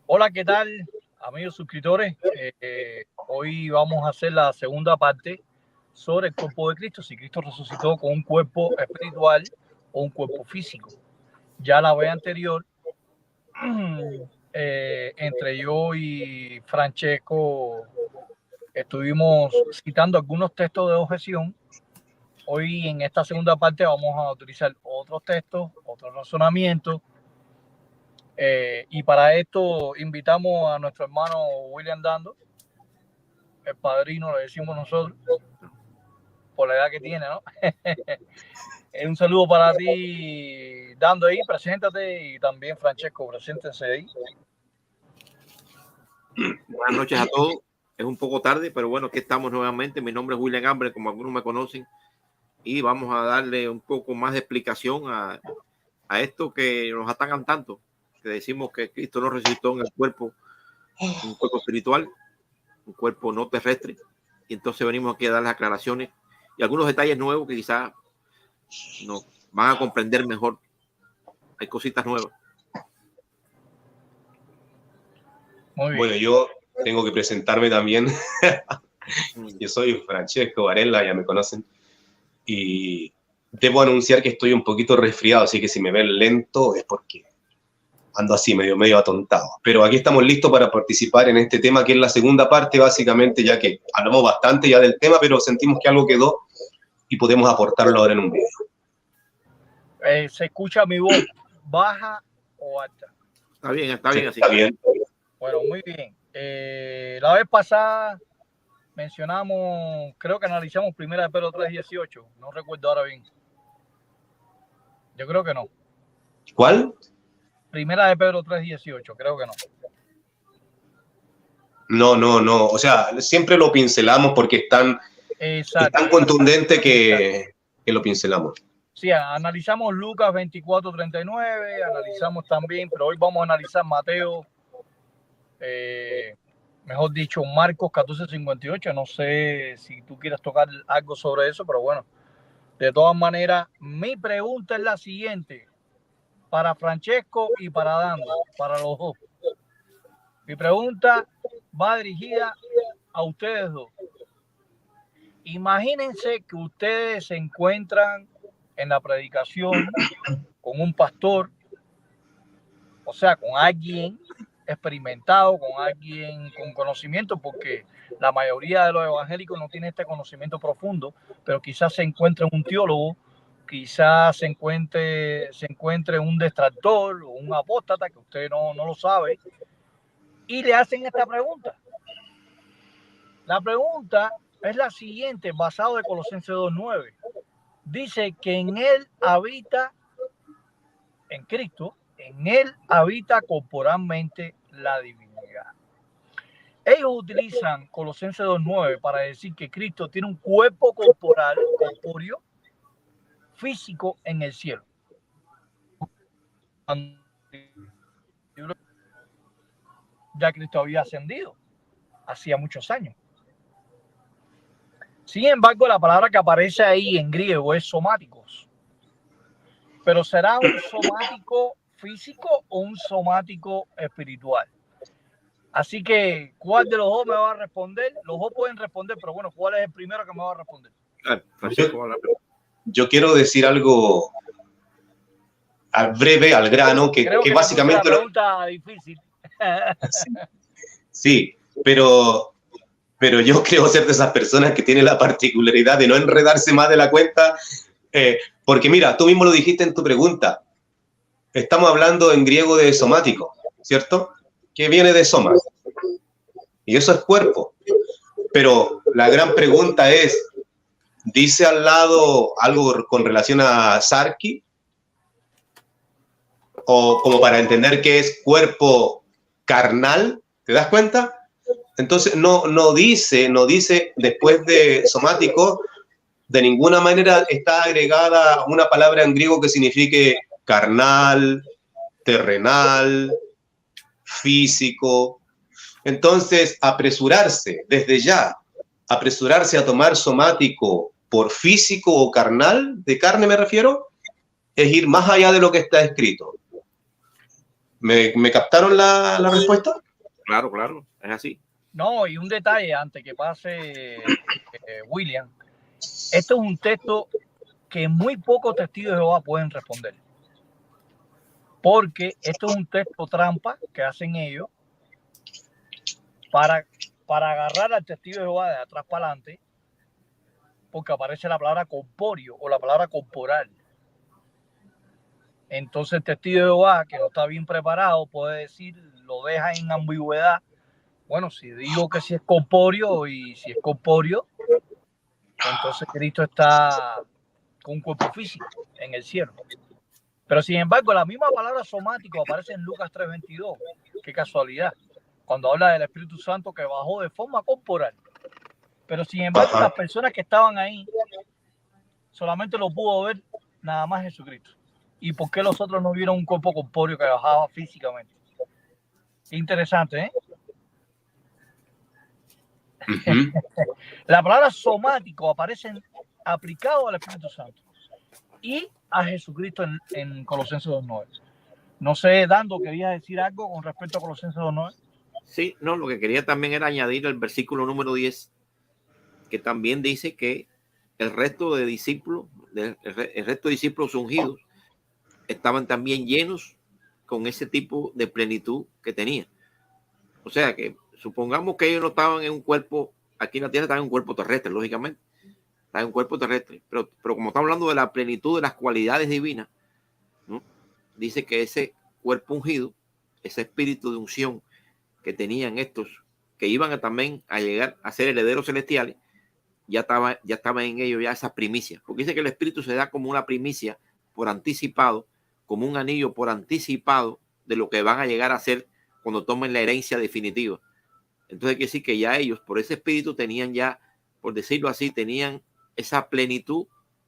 Hola, ¿qué tal, amigos suscriptores? Hoy vamos a hacer la segunda parte sobre el cuerpo de Cristo, si Cristo resucitó con un cuerpo espiritual o un cuerpo físico. Ya la vez anterior, entre yo y Francesco, estuvimos citando algunos textos de objeción. Hoy en esta segunda parte vamos a utilizar otros textos, otros razonamientos. Y para esto invitamos a nuestro hermano William Dando, el padrino, le decimos nosotros, por la edad que tiene, ¿no? Un saludo para ti, Dando ahí, preséntate, y también Francesco, preséntense ahí. Buenas noches a todos. Es un poco tarde, pero bueno, aquí estamos nuevamente. Mi nombre es William Gamble, como algunos me conocen, y vamos a darle un poco más de explicación a esto que nos atacan tanto, que decimos que Cristo no resucitó en el cuerpo, un cuerpo espiritual, un cuerpo no terrestre, y entonces venimos aquí a dar las aclaraciones y algunos detalles nuevos que quizás nos van a comprender mejor. Hay cositas nuevas. Muy bien. Bueno, yo tengo que presentarme también. Yo soy Francesco Varela, ya me conocen. Y debo anunciar que estoy un poquito resfriado, así que si me ven lento es porque ando así, medio atontado. Pero aquí estamos listos para participar en este tema, que es la segunda parte, básicamente, ya que hablamos bastante ya del tema, pero sentimos que algo quedó y podemos aportarlo ahora en un video. ¿Se escucha mi voz baja o alta? Está bien así. Está bien. Bueno, muy bien. La vez pasada mencionamos, creo que analizamos Primera de Pedro 3:18. No recuerdo ahora bien. Yo creo que no. ¿Cuál? Primera de Pedro 3:18, creo que no. No. O sea, siempre lo pincelamos porque es tan contundente que lo pincelamos. Sí, analizamos Lucas 24:39, analizamos también, pero hoy vamos a analizar Mateo, mejor dicho, Marcos 14:58. No sé si tú quieres tocar algo sobre eso, pero bueno, de todas maneras, mi pregunta es la siguiente, para Francesco y para Dando, para los dos. Mi pregunta va dirigida a ustedes dos. Imagínense que ustedes se encuentran en la predicación con un pastor, o sea, con alguien experimentado, con alguien con conocimiento, porque la mayoría de los evangélicos no tiene este conocimiento profundo, pero quizás se encuentre un teólogo, quizás se encuentre un detractor o un apóstata que usted no lo sabe, y le hacen esta pregunta. La pregunta es la siguiente, basado de Colosenses 2:9. Dice que en él habita, en Cristo, en él habita corporalmente la divinidad. Ellos utilizan Colosenses 2:9 para decir que Cristo tiene un cuerpo corporal, corpóreo, físico en el cielo. Ya Cristo había ascendido hacía muchos años. Sin embargo, la palabra que aparece ahí en griego es somáticos. Pero ¿será un somático físico o un somático espiritual? Así que, ¿cuál de los dos me va a responder? Los dos pueden responder, pero bueno, ¿cuál es el primero que me va a responder? Yo quiero decir algo breve, al grano, que básicamente... Es una pregunta difícil. Sí, pero yo creo ser de esas personas que tienen la particularidad de no enredarse más de la cuenta, porque mira, tú mismo lo dijiste en tu pregunta, estamos hablando en griego de somático, ¿cierto? Que viene de soma, y eso es cuerpo, pero la gran pregunta es, ¿dice al lado algo con relación a Sarki? O como para entender que es cuerpo carnal, ¿te das cuenta? Entonces no dice después de somático, de ninguna manera está agregada una palabra en griego que signifique carnal, terrenal, físico. Entonces, desde ya, apresurarse a tomar somático por físico o carnal, de carne me refiero, es ir más allá de lo que está escrito. ¿Me captaron la respuesta? Claro, claro, es así. No, y un detalle antes que pase William. Esto es un texto que muy pocos testigos de Jehová pueden responder. Porque esto es un texto trampa que hacen ellos para agarrar al testigo de Jehová de atrás para adelante, porque aparece la palabra corpóreo o la palabra corporal. Entonces el testigo de Jehová, que no está bien preparado, puede decir, lo deja en ambigüedad. Bueno, si digo que si es corpóreo y si es corpóreo, entonces Cristo está con un cuerpo físico en el cielo. Pero sin embargo, la misma palabra somático aparece en Lucas 3:22. Qué casualidad. Cuando habla del Espíritu Santo que bajó de forma corporal. Pero sin embargo, las personas que estaban ahí solamente lo pudo ver nada más Jesucristo. ¿Y por qué los otros no vieron un cuerpo corpóreo que bajaba físicamente? Interesante, ¿eh? La palabra somático aparece aplicado al Espíritu Santo y a Jesucristo en Colosenses 2:9. No sé, Dando, ¿querías decir algo con respecto a Colosenses 2:9? Sí, no, lo que quería también era añadir el versículo número 10, que también dice que el resto de discípulos, el resto de discípulos ungidos, estaban también llenos con ese tipo de plenitud que tenían. O sea que supongamos que ellos no estaban en un cuerpo, aquí en la tierra estaban en un cuerpo terrestre, lógicamente, estaban en un cuerpo terrestre, pero como estamos hablando de la plenitud de las cualidades divinas, ¿no? Dice que ese cuerpo ungido, ese espíritu de unción que tenían estos, que iban también a llegar a ser herederos celestiales, ya estaba en ellos ya esa primicia, porque dice que el espíritu se da como una primicia por anticipado, como un anillo por anticipado de lo que van a llegar a ser cuando tomen la herencia definitiva. Entonces quiere decir que ya ellos por ese espíritu tenían ya, por decirlo así, tenían esa plenitud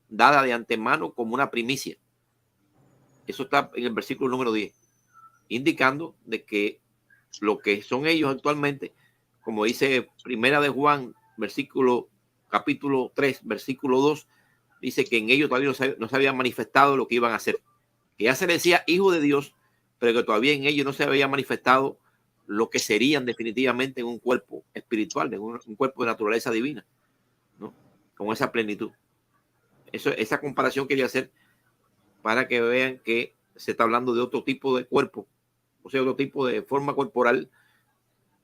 dada de antemano como una primicia. Eso está en el versículo número 10, indicando de que lo que son ellos actualmente, como dice Primera de Juan, capítulo 3, versículo 2, dice que en ellos todavía no se había manifestado lo que iban a hacer. Que ya se les decía hijo de Dios, pero que todavía en ellos no se había manifestado lo que serían definitivamente en un cuerpo espiritual, en un cuerpo de naturaleza divina, ¿no? Con esa plenitud. Esa comparación quería hacer para que vean que se está hablando de otro tipo de cuerpo, o sea, otro tipo de forma corporal,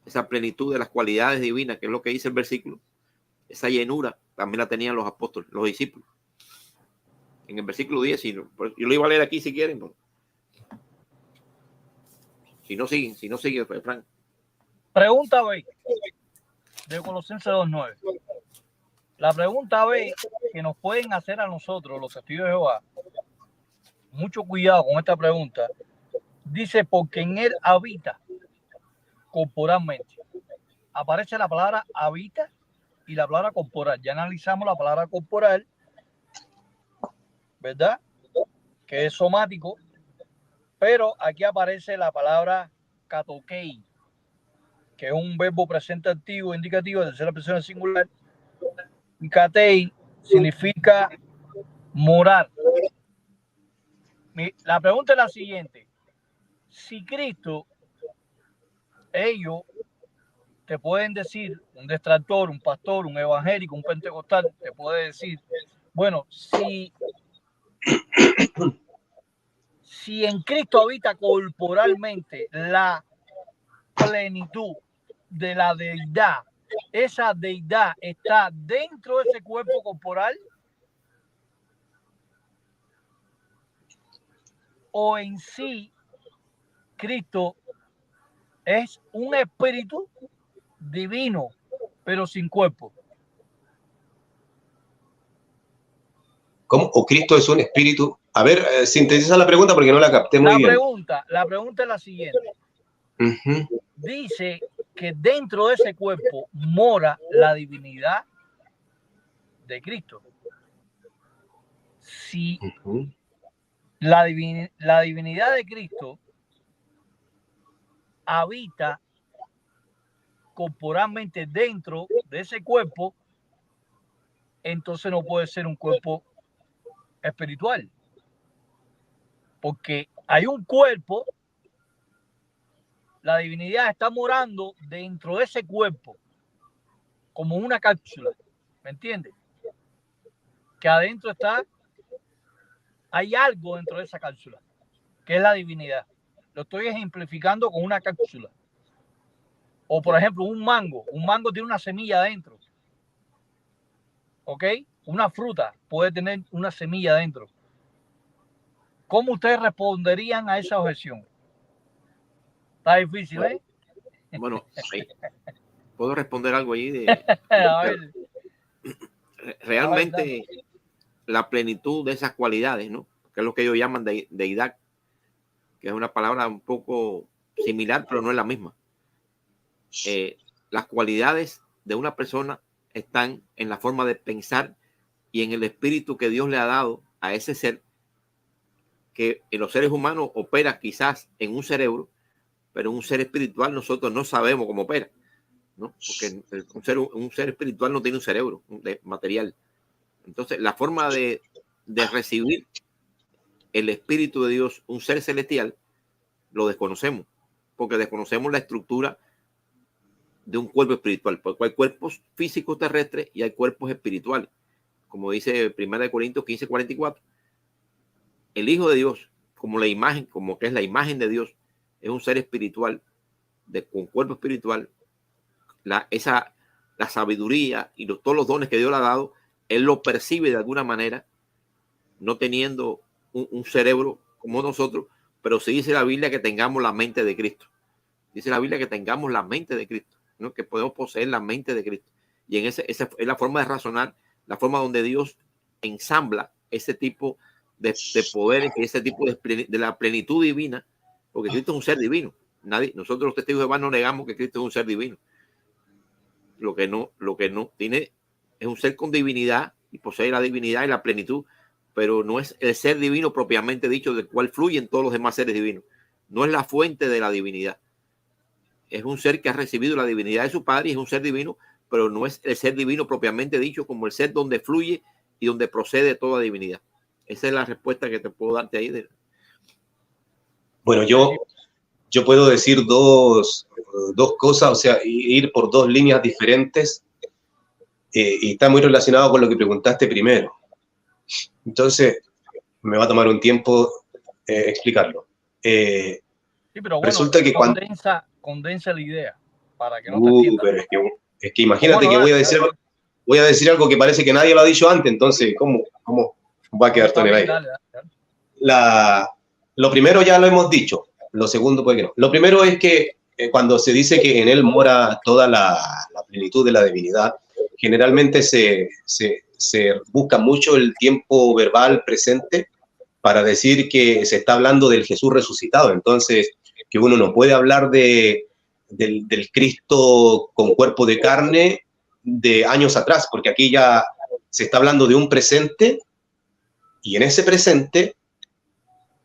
esa plenitud de las cualidades divinas, que es lo que dice el versículo. Esa llenura también la tenían los apóstoles, los discípulos. En el versículo 10, yo lo iba a leer aquí si quieren. Pues. Si no siguen, pues, Frank. Pregunta B de Colosenses 2:9. La pregunta B que nos pueden hacer a nosotros, los testigos de Jehová, mucho cuidado con esta pregunta, dice, porque en él habita corporalmente. Aparece la palabra habita y la palabra corporal. Ya analizamos la palabra corporal, ¿verdad? Que es somático, pero aquí aparece la palabra katokei, que es un verbo presente activo indicativo de tercera persona singular, y katei significa morar. La pregunta es la siguiente: si Cristo, ellos te pueden decir, un detractor, un pastor, un evangélico, un pentecostal, te puede decir, bueno, si en Cristo habita corporalmente la plenitud de la deidad, esa deidad está dentro de ese cuerpo corporal, o en sí Cristo es un espíritu divino, pero sin cuerpo. ¿Cómo? ¿O Cristo es un espíritu? A ver, sintetiza la pregunta porque no la capté muy bien. La pregunta es la siguiente. Dice que dentro de ese cuerpo mora la divinidad de Cristo. Si la divinidad de Cristo habita corporalmente dentro de ese cuerpo, entonces no puede ser un cuerpo espiritual, porque hay un cuerpo la divinidad está morando dentro de ese cuerpo, como una cápsula, ¿me entiendes? Que adentro hay algo dentro de esa cápsula, que es la divinidad. Lo estoy ejemplificando con una cápsula. O por ejemplo, un mango tiene una semilla adentro. ¿Ok? Una fruta puede tener una semilla adentro. ¿Cómo ustedes responderían a esa objeción? Está difícil, ¿eh? Bueno, sí. ¿Puedo responder algo ahí? A ver. Realmente, la plenitud de esas cualidades, ¿no? Que es lo que ellos llaman deidad, que es una palabra un poco similar, pero no es la misma. Las cualidades de una persona están en la forma de pensar y en el espíritu que Dios le ha dado a ese ser, que en los seres humanos opera quizás en un cerebro, pero en un ser espiritual nosotros no sabemos cómo opera, ¿no? Porque un ser espiritual no tiene un cerebro material. Entonces, la forma de recibir el espíritu de Dios, un ser celestial, lo desconocemos, porque desconocemos la estructura de un cuerpo espiritual, porque hay cuerpos físicos terrestres y hay cuerpos espirituales. Como dice 1 Corintios 15:44, el Hijo de Dios, como la imagen, como que es la imagen de Dios, es un ser espiritual, con cuerpo espiritual. La sabiduría y todos los dones que Dios le ha dado, él lo percibe de alguna manera, no teniendo un cerebro como nosotros, pero sí dice la Biblia que tengamos la mente de Cristo. Dice la Biblia que tengamos la mente de Cristo, ¿no? Que podemos poseer la mente de Cristo. Y esa es la forma de razonar, la forma donde Dios ensambla ese tipo de poderes y ese tipo de la plenitud divina, porque Cristo es un ser divino. Nosotros los testigos de Jehová no negamos que Cristo es un ser divino. Lo que no tiene es un ser con divinidad y posee la divinidad y la plenitud, pero no es el ser divino propiamente dicho, del cual fluyen todos los demás seres divinos. No es la fuente de la divinidad. Es un ser que ha recibido la divinidad de su Padre y es un ser divino, pero no es el ser divino propiamente dicho, como el ser donde fluye y donde procede toda divinidad. Esa es la respuesta que te puedo darte ahí. Bueno, yo puedo decir dos cosas, o sea, ir por dos líneas diferentes, y está muy relacionado con lo que preguntaste primero. Entonces, me va a tomar un tiempo explicarlo. Sí, pero bueno, resulta que condensa la idea para que no te entiendas. Pero es que imagínate que voy a decir algo que parece que nadie lo ha dicho antes, entonces, ¿cómo va a quedar todo en el aire? Dale. Lo primero ya lo hemos dicho, lo segundo puede que no. Lo primero es que cuando se dice que en él mora toda la plenitud de la divinidad, generalmente se busca mucho el tiempo verbal presente para decir que se está hablando del Jesús resucitado. Entonces, que uno no puede hablar del Cristo con cuerpo de carne de años atrás, porque aquí ya se está hablando de un presente, y en ese presente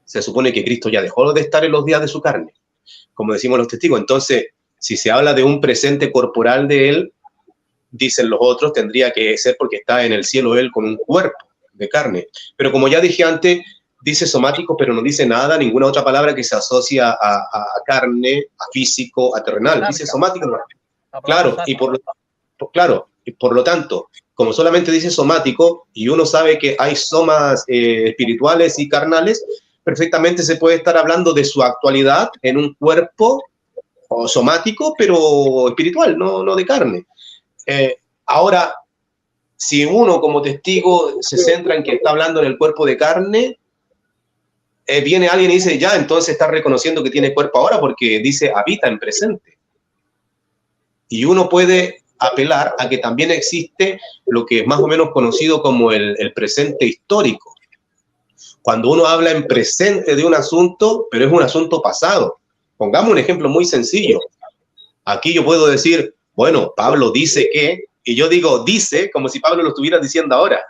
se supone que Cristo ya dejó de estar en los días de su carne, como decimos los testigos. Entonces, si se habla de un presente corporal de él, dicen los otros, tendría que ser porque está en el cielo él con un cuerpo de carne. Pero como ya dije antes, dice somático, pero no dice nada, ninguna otra palabra que se asocia a carne, a físico, a terrenal. Dice somático. Claro, y por lo tanto, como solamente dice somático, y uno sabe que hay somas espirituales y carnales, perfectamente se puede estar hablando de su actualidad en un cuerpo somático, pero espiritual, no de carne. Ahora, si uno como testigo se centra en que está hablando en el cuerpo de carne, viene alguien y dice, ya, entonces está reconociendo que tiene cuerpo ahora porque dice habita en presente. Y uno puede apelar a que también existe lo que es más o menos conocido como el presente histórico. Cuando uno habla en presente de un asunto, pero es un asunto pasado. Pongamos un ejemplo muy sencillo. Aquí yo puedo decir, bueno, Pablo dice que, y yo digo dice como si Pablo lo estuviera diciendo ahora.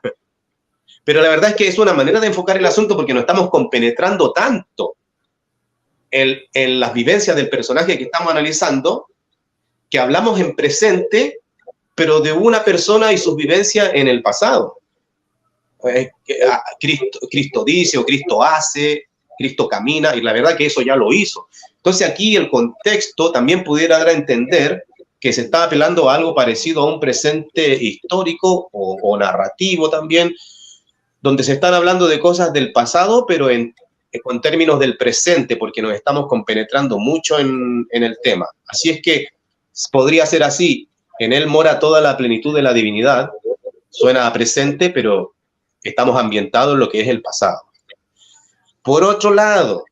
Pero la verdad es que es una manera de enfocar el asunto porque no estamos compenetrando tanto en las vivencias del personaje que estamos analizando, que hablamos en presente, pero de una persona y sus vivencias en el pasado. Cristo dice o Cristo hace, Cristo camina, y la verdad que eso ya lo hizo. Entonces aquí el contexto también pudiera dar a entender que se está apelando a algo parecido a un presente histórico o narrativo también, donde se están hablando de cosas del pasado, pero con términos del presente, porque nos estamos compenetrando mucho en el tema. Así es que podría ser así: en él mora toda la plenitud de la divinidad. Suena a presente, pero estamos ambientados en lo que es el pasado. Por otro lado,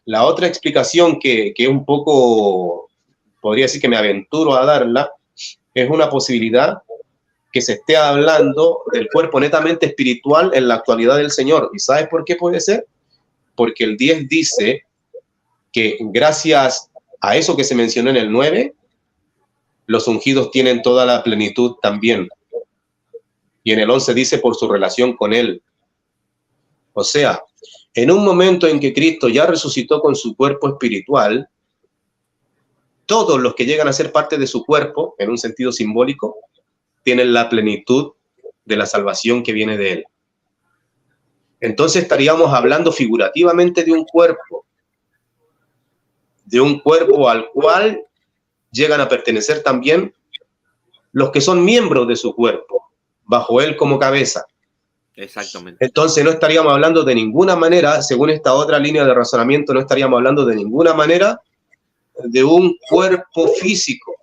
la otra explicación que un poco, podría decir que me aventuro a darla, es una posibilidad que se esté hablando del cuerpo netamente espiritual en la actualidad del Señor. ¿Y sabes por qué puede ser? Porque el 10 dice que gracias a eso que se mencionó en el 9, los ungidos tienen toda la plenitud también. Y en el 11 dice por su relación con Él. O sea, en un momento en que Cristo ya resucitó con su cuerpo espiritual, todos los que llegan a ser parte de su cuerpo, en un sentido simbólico, tienen la plenitud de la salvación que viene de Él. Entonces estaríamos hablando figurativamente de un cuerpo al cual llegan a pertenecer también los que son miembros de su cuerpo, bajo Él como cabeza. Exactamente. Entonces no estaríamos hablando de ninguna manera, según esta otra línea de razonamiento, no estaríamos hablando de ninguna manera de un cuerpo físico,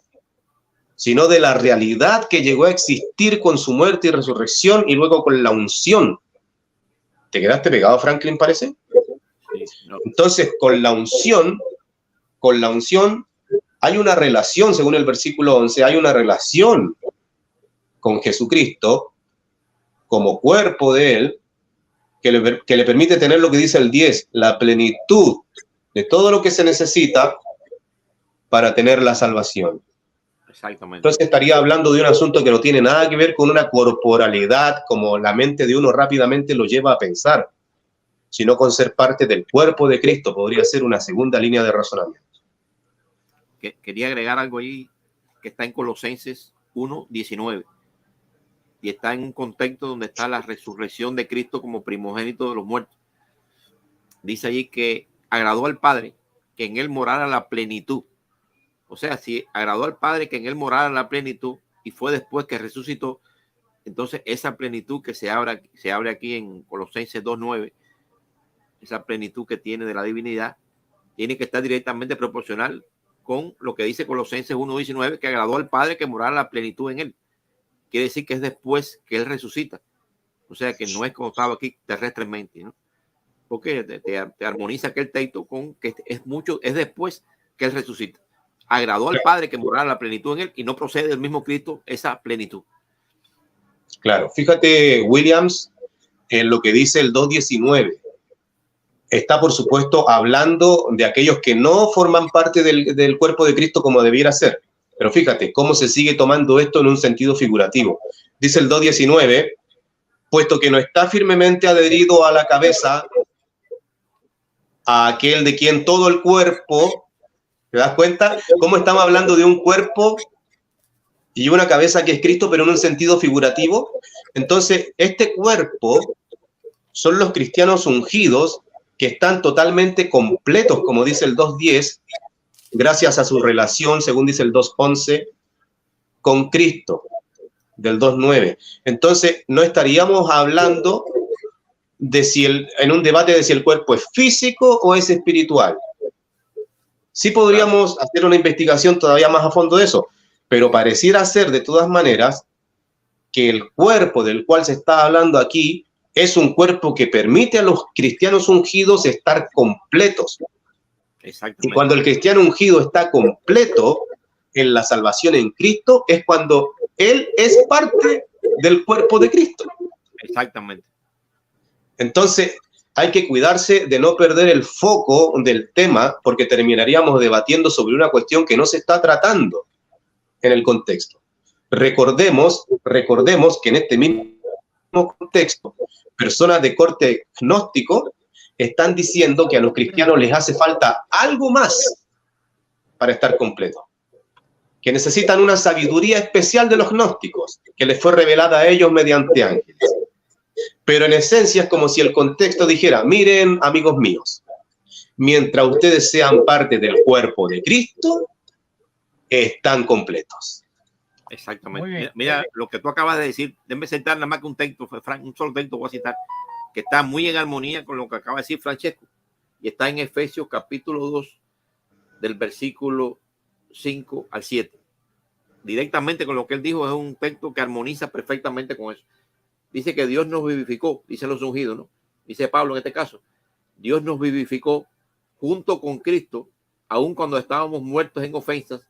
sino de la realidad que llegó a existir con su muerte y resurrección y luego con la unción. ¿Te quedaste pegado, Franklin, parece? Sí, no. Entonces, con la unción hay una relación, según el versículo 11, hay una relación con Jesucristo como cuerpo de Él, que le permite tener lo que dice el 10, la plenitud de todo lo que se necesita para tener la salvación. Exactamente. Entonces estaría hablando de un asunto que no tiene nada que ver con una corporalidad como la mente de uno rápidamente lo lleva a pensar, sino con ser parte del cuerpo de Cristo. Podría ser una segunda línea de razonamiento. Quería agregar algo ahí que está en Colosenses 1:19 y está en un contexto donde está la resurrección de Cristo como primogénito de los muertos. Dice allí que agradó al Padre que en Él morara la plenitud. O sea, si agradó al Padre que en Él morara la plenitud y fue después que resucitó, entonces esa plenitud que se abre aquí en Colosenses 2:9, esa plenitud que tiene de la divinidad, tiene que estar directamente proporcional con lo que dice Colosenses 1:19, que agradó al Padre que morara la plenitud en Él. Quiere decir que es después que Él resucita. O sea, que no es como estaba aquí terrestremente, ¿no? Porque te armoniza aquel texto con que es después que Él resucita. Agradó al Padre que morara la plenitud en Él y no procede del mismo Cristo esa plenitud. Claro, fíjate, Williams, en lo que dice el 2:19. Está, por supuesto, hablando de aquellos que no forman parte del cuerpo de Cristo como debiera ser. Pero fíjate cómo se sigue tomando esto en un sentido figurativo. Dice el 2:19, puesto que no está firmemente adherido a la cabeza, a aquel de quien todo el cuerpo, ¿te das cuenta? ¿Cómo estamos hablando de un cuerpo y una cabeza que es Cristo, pero en un sentido figurativo? Entonces, este cuerpo son los cristianos ungidos que están totalmente completos, como dice el 2:10, gracias a su relación, según dice el 2:11, con Cristo, del 2:9. Entonces, no estaríamos hablando de en un debate de si el cuerpo es físico o es espiritual. Sí podríamos hacer una investigación todavía más a fondo de eso, pero pareciera ser de todas maneras que el cuerpo del cual se está hablando aquí es un cuerpo que permite a los cristianos ungidos estar completos. Exactamente. Y cuando el cristiano ungido está completo en la salvación en Cristo, es cuando él es parte del cuerpo de Cristo. Exactamente. Entonces, hay que cuidarse de no perder el foco del tema, porque terminaríamos debatiendo sobre una cuestión que no se está tratando en el contexto. Recordemos que en este mismo contexto, personas de corte gnóstico están diciendo que a los cristianos les hace falta algo más para estar completos, que necesitan una sabiduría especial de los gnósticos que les fue revelada a ellos mediante ángeles. Pero en esencia es como si el contexto dijera, miren, amigos míos, mientras ustedes sean parte del cuerpo de Cristo, están completos. Exactamente. Mira, lo que tú acabas de decir, déjame citar nada más que un texto, Frank, un solo texto voy a citar, que está muy en armonía con lo que acaba de decir Francesco, y está en Efesios capítulo 2, del versículo 5 al 7. Directamente con lo que él dijo, es un texto que armoniza perfectamente con eso. Dice que Dios nos vivificó, dicen los ungidos, ¿no? Dice Pablo en este caso, Dios nos vivificó junto con Cristo, aun cuando estábamos muertos en ofensas,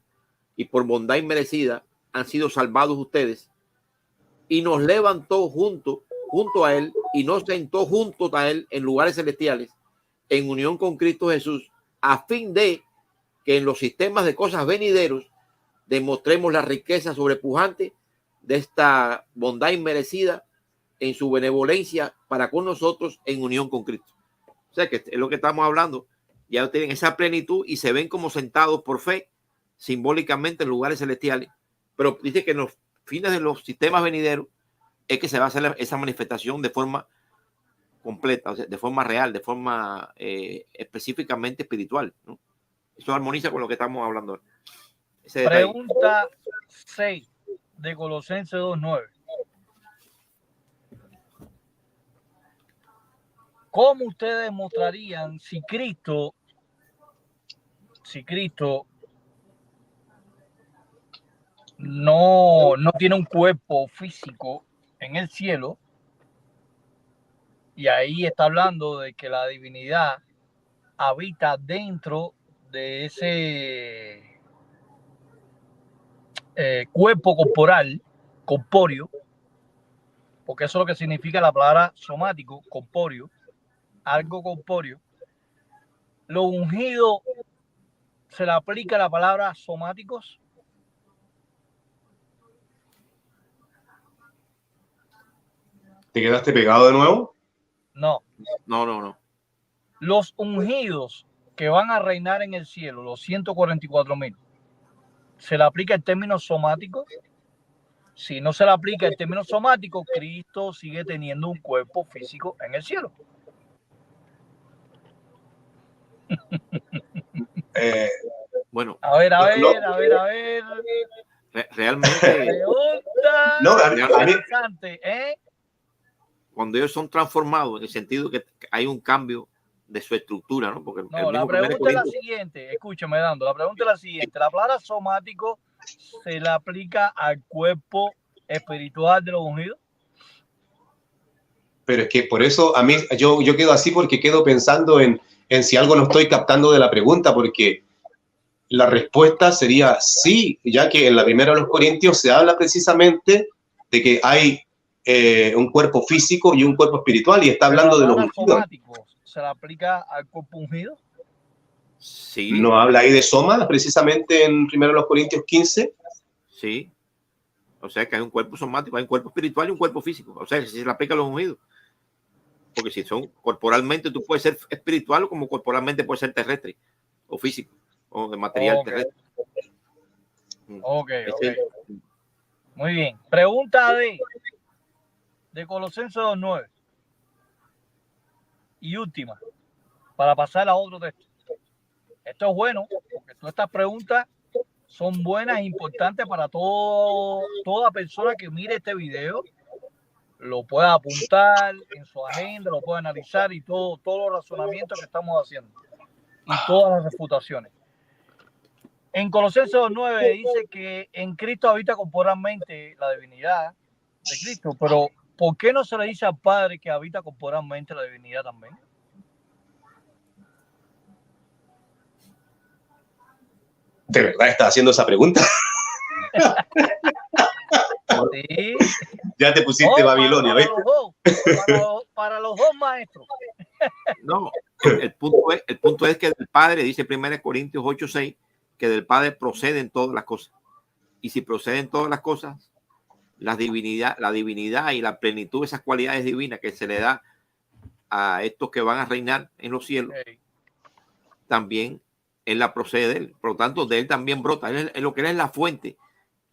y por bondad inmerecida han sido salvados ustedes, y nos levantó junto a él, y nos sentó junto a él en lugares celestiales, en unión con Cristo Jesús, a fin de que en los sistemas de cosas venideros demostremos la riqueza sobrepujante de esta bondad inmerecida en su benevolencia para con nosotros en unión con Cristo. O sea que es lo que estamos hablando. Ya tienen esa plenitud y se ven como sentados por fe simbólicamente en lugares celestiales, pero dice que en los fines de los sistemas venideros es que se va a hacer esa manifestación de forma completa, o sea, de forma real, de forma específicamente espiritual, ¿no? Eso armoniza con lo que estamos hablando. Pregunta 6 de Colosenses 2:9. ¿Cómo ustedes mostrarían si Cristo no tiene un cuerpo físico en el cielo? Y ahí está hablando de que la divinidad habita dentro de ese cuerpo corpóreo, porque eso es lo que significa la palabra somático, corpóreo, algo corpóreo. Lo ungido se le aplica la palabra somáticos. ¿Te quedaste pegado de nuevo? No. Los ungidos que van a reinar en el cielo, los 144,000, ¿se le aplica el término somático? Si no se le aplica el término somático, Cristo sigue teniendo un cuerpo físico en el cielo. Bueno. A ver. Realmente. Interesante, ¿eh? Cuando ellos son transformados, en el sentido que hay un cambio de su estructura, ¿no? Porque la pregunta es la siguiente, escúchame, Dando, la pregunta es la siguiente. ¿La palabra somático se le aplica al cuerpo espiritual de los ungidos? Pero es que por eso a mí yo quedo así, porque quedo pensando en si algo no estoy captando de la pregunta, porque la respuesta sería sí, ya que en la primera de los Corintios se habla precisamente de que hay un cuerpo físico y un cuerpo espiritual, y está hablando de los ungidos. ¿Se le aplica al cuerpo ungido? Sí. ¿No habla ahí de soma precisamente en primero de los Corintios 15? Sí. O sea que hay un cuerpo somático, hay un cuerpo espiritual y un cuerpo físico. O sea, si se le aplica a los ungidos. Porque si son corporalmente, tú puedes ser espiritual, como corporalmente puedes ser terrestre o físico o de material terrestre. Ok. Muy bien. Pregunta de Colosenses 2:9. Y última, para pasar a otro texto. Esto es bueno, porque todas estas preguntas son buenas e importantes para toda persona que mire este video, lo pueda apuntar en su agenda, lo pueda analizar y todos los razonamientos que estamos haciendo y todas las refutaciones. En Colosenses 2:9 dice que en Cristo habita corporalmente la divinidad de Cristo, pero ¿por qué no se le dice al Padre que habita corporalmente la divinidad también? ¿De verdad estás haciendo esa pregunta? Sí. Ya te pusiste Babilonia, ¿ves? Para los dos maestros. No, el punto es que del Padre, dice 1 Corintios 8:6, que del Padre proceden todas las cosas. Y si proceden todas las cosas, la divinidad y la plenitud de esas cualidades divinas que se le da a estos que van a reinar en los cielos, también él la procede de él. Por lo tanto, de él también brota. Él es lo que él es la fuente.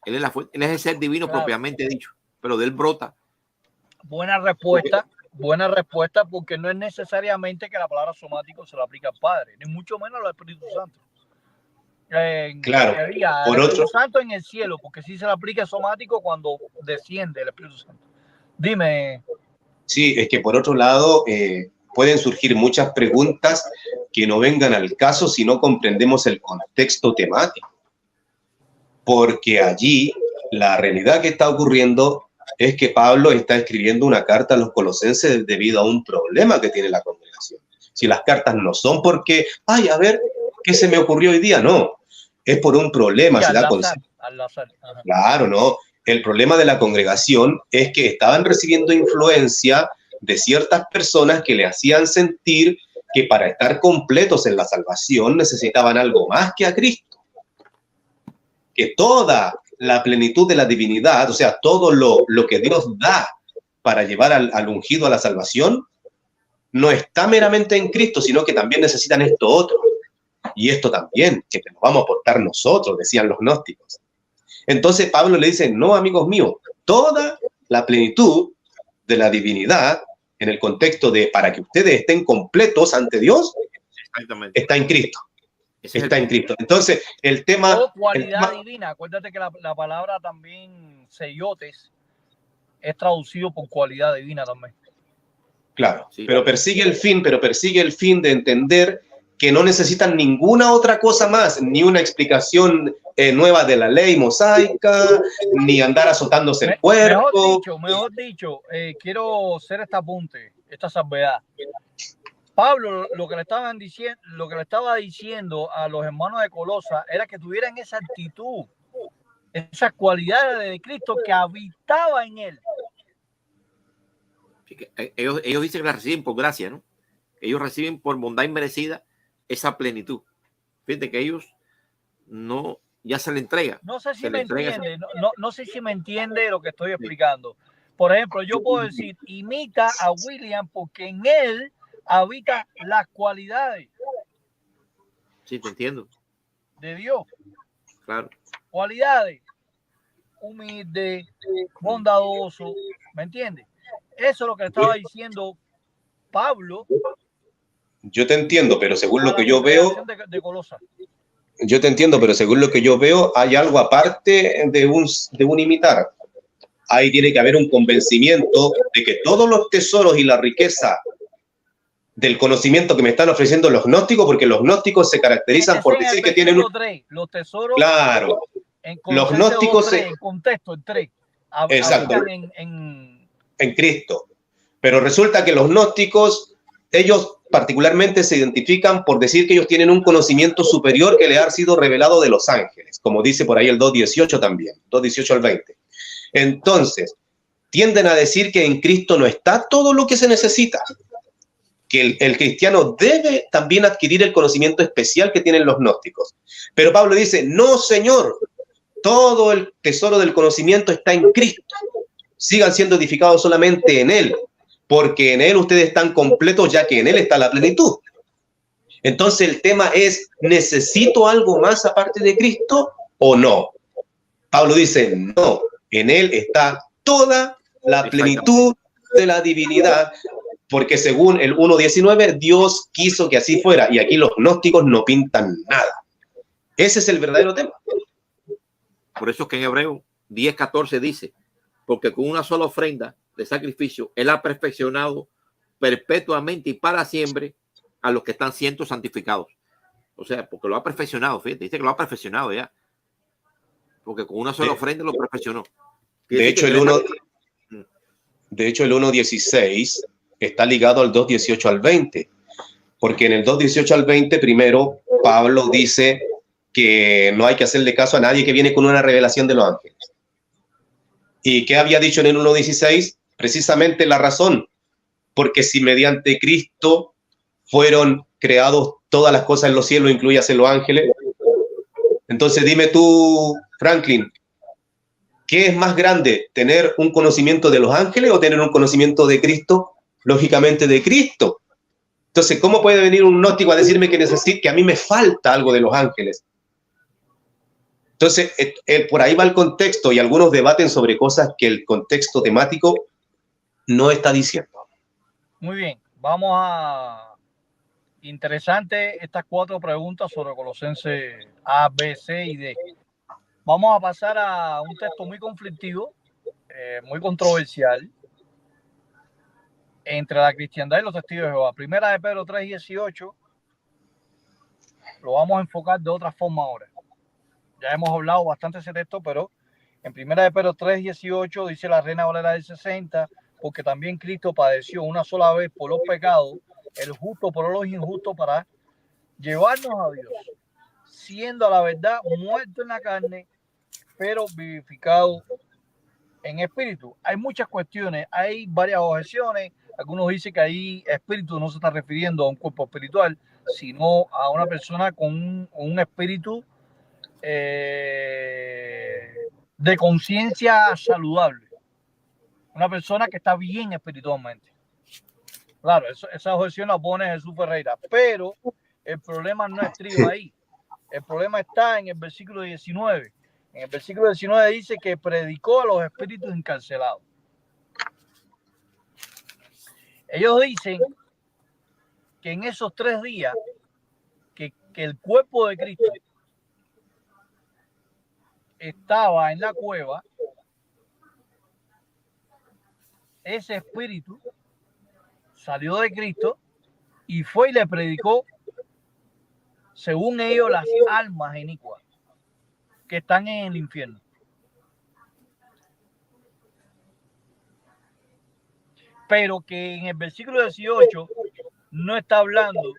Él es el ser divino, claro, propiamente dicho, pero de él brota. Buena respuesta. buena respuesta, porque no es necesariamente que la palabra somático se la aplique al Padre, ni mucho menos al Espíritu Santo. Claro. Por el Espíritu Santo en el cielo, porque sí se le aplica somático cuando desciende el Espíritu Santo. Dime. Sí, es que por otro lado pueden surgir muchas preguntas que no vengan al caso si no comprendemos el contexto temático. Porque allí la realidad que está ocurriendo es que Pablo está escribiendo una carta a los colosenses debido a un problema que tiene la congregación. Si las cartas no son porque, ay, a ver, ¿qué se me ocurrió hoy día? No, es por un problema. Sí, al azar. Claro, no. El problema de la congregación es que estaban recibiendo influencia de ciertas personas que le hacían sentir que para estar completos en la salvación necesitaban algo más que a Cristo. Que toda la plenitud de la divinidad, o sea, todo lo que Dios da para llevar al ungido a la salvación, no está meramente en Cristo, sino que también necesitan esto otro. Y esto también, que nos vamos a aportar nosotros, decían los gnósticos. Entonces Pablo le dice, no, amigos míos, toda la plenitud de la divinidad, en el contexto de para que ustedes estén completos ante Dios, está en Cristo. Está en Cristo. Entonces, el tema... O cualidad divina. Acuérdate que la palabra también, seiotes, es traducido por cualidad divina también. Claro, sí. Pero persigue el fin de entender que no necesitan ninguna otra cosa más, ni una explicación nueva de la ley mosaica, ni andar azotándose el cuerpo. Mejor dicho, quiero hacer este apunte, esta salvedad. Pablo lo que le estaba diciendo a los hermanos de Colosa era que tuvieran esa actitud, esas cualidades de Cristo que habitaba en él. Ellos dicen que la reciben por gracia, ¿no? Ellos reciben por bondad inmerecida esa plenitud. Fíjate que ellos no, ya se le entrega. No sé si me entiende, no sé si me entiende lo que estoy explicando. Por ejemplo, yo puedo decir, imita a William porque en él habita las cualidades. Sí, te entiendo. De Dios. Claro. Cualidades. Humilde, bondadoso, ¿me entiendes? Eso es lo que estaba diciendo Pablo. Yo te entiendo, pero según lo que yo veo... Yo te entiendo, pero según lo que yo veo, hay algo aparte de un imitar. Ahí tiene que haber un convencimiento de que todos los tesoros y la riqueza del conocimiento que me están ofreciendo los gnósticos, porque los gnósticos se caracterizan por decir que tienen los tesoros. Claro. Los gnósticos en contexto, en 3. Exacto. En Cristo. Pero resulta que los gnósticos, ellos particularmente se identifican por decir que ellos tienen un conocimiento superior que le ha sido revelado de los ángeles, como dice por ahí el 2.18 también, 2.18 al 20. Entonces, tienden a decir que en Cristo no está todo lo que se necesita, que el cristiano debe también adquirir el conocimiento especial que tienen los gnósticos. Pero Pablo dice, no, Señor, todo el tesoro del conocimiento está en Cristo. Sigan siendo edificados solamente en Él, porque en Él ustedes están completos, ya que en Él está la plenitud. Entonces el tema es, ¿necesito algo más aparte de Cristo o no? Pablo dice, no, en Él está toda la plenitud de la divinidad, porque según el 1.19, Dios quiso que así fuera, y aquí los gnósticos no pintan nada. Ese es el verdadero tema. Por eso es que en Hebreo 10.14 dice, porque con una sola ofrenda de sacrificio, Él ha perfeccionado perpetuamente y para siempre a los que están siendo santificados. O sea, porque lo ha perfeccionado, fíjate, dice que lo ha perfeccionado ya. Porque con una sola ofrenda lo perfeccionó. De hecho, el 1.16 está ligado al 2.18 al 20. Porque en el 2.18 al 20, primero, Pablo dice que no hay que hacerle caso a nadie que viene con una revelación de los ángeles. ¿Y qué había dicho en el 1.16? Precisamente la razón, porque si mediante Cristo fueron creados todas las cosas en los cielos, incluidas en los ángeles, entonces dime tú, Franklin, ¿qué es más grande, tener un conocimiento de los ángeles o tener un conocimiento de Cristo? Lógicamente de Cristo. Entonces, ¿cómo puede venir un gnóstico a decirme que a mí me falta algo de los ángeles? Entonces, por ahí va el contexto y algunos debaten sobre cosas que el contexto temático no está diciendo. Muy bien, vamos a... Interesante estas 4 preguntas sobre Colosenses A, B, C y D. Vamos a pasar a un texto muy conflictivo, muy controversial entre la cristiandad y los testigos de Jehová. Primera de Pedro 3:18. Lo vamos a enfocar de otra forma ahora. Ya hemos hablado bastante de ese texto, pero en primera de Pedro 3:18 dice la Reina Valera del 60, porque también Cristo padeció una sola vez por los pecados, el justo por los injustos, para llevarnos a Dios, siendo a la verdad muerto en la carne, pero vivificado en espíritu. Hay muchas cuestiones, hay varias objeciones. Algunos dicen que ahí espíritu no se está refiriendo a un cuerpo espiritual, sino a una persona con un espíritu de conciencia saludable. Una persona que está bien espiritualmente. Claro, esa objeción la pone Jesús Ferreira, pero el problema no estriba ahí. El problema está en el versículo 19. En el versículo 19 dice que predicó a los espíritus encarcelados. Ellos dicen que en esos 3 días que el cuerpo de Cristo estaba en la cueva, ese espíritu salió de Cristo y fue y le predicó, según ellos, las almas inicuas que están en el infierno. Pero que en el versículo 18 no está hablando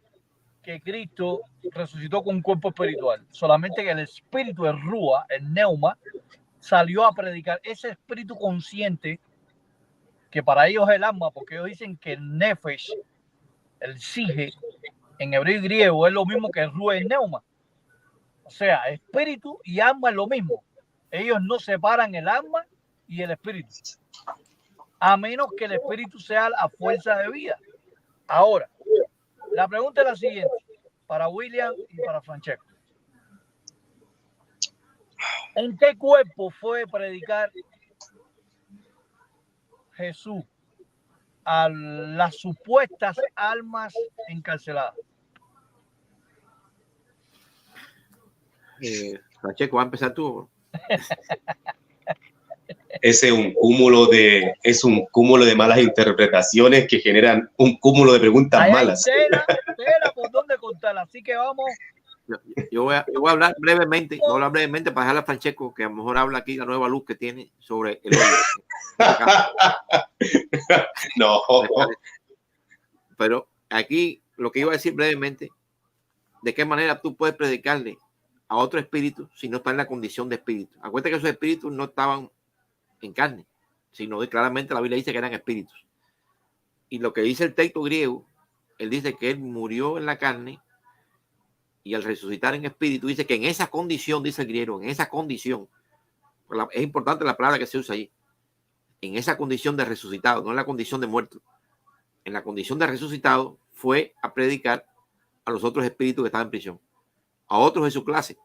que Cristo resucitó con un cuerpo espiritual, solamente que el espíritu, el Rúa, el Neuma, salió a predicar. Ese espíritu consciente, que para ellos es el alma, porque ellos dicen que el Nefesh, el Sige, en hebreo y griego, es lo mismo que el Rúa y el Neuma. O sea, espíritu y alma es lo mismo. Ellos no separan el alma y el espíritu, a menos que el espíritu sea la fuerza de vida. Ahora, la pregunta es la siguiente, para William y para Francesco. ¿En qué cuerpo fue predicar Jesús a las supuestas almas encarceladas? Francesco, ¿va a empezar tú? Es un cúmulo de malas interpretaciones que generan un cúmulo de preguntas malas. Tela por dónde contar, así que vamos. Yo voy a hablar brevemente, para dejarle a Francesco, que a lo mejor habla aquí la nueva luz que tiene sobre el No. Pero aquí lo que iba a decir brevemente, de qué manera tú puedes predicarle a otro espíritu si no está en la condición de espíritu. Acuérdate que esos espíritus no estaban en carne, sino que claramente la Biblia dice que eran espíritus. Y lo que dice el texto griego, él dice que él murió en la carne y al resucitar en espíritu, dice que en esa condición, dice el griego, en esa condición, es importante la palabra que se usa ahí, en esa condición de resucitado, no en la condición de muerto, en la condición de resucitado, fue a predicar a los otros espíritus que estaban en prisión, a otros de su clase.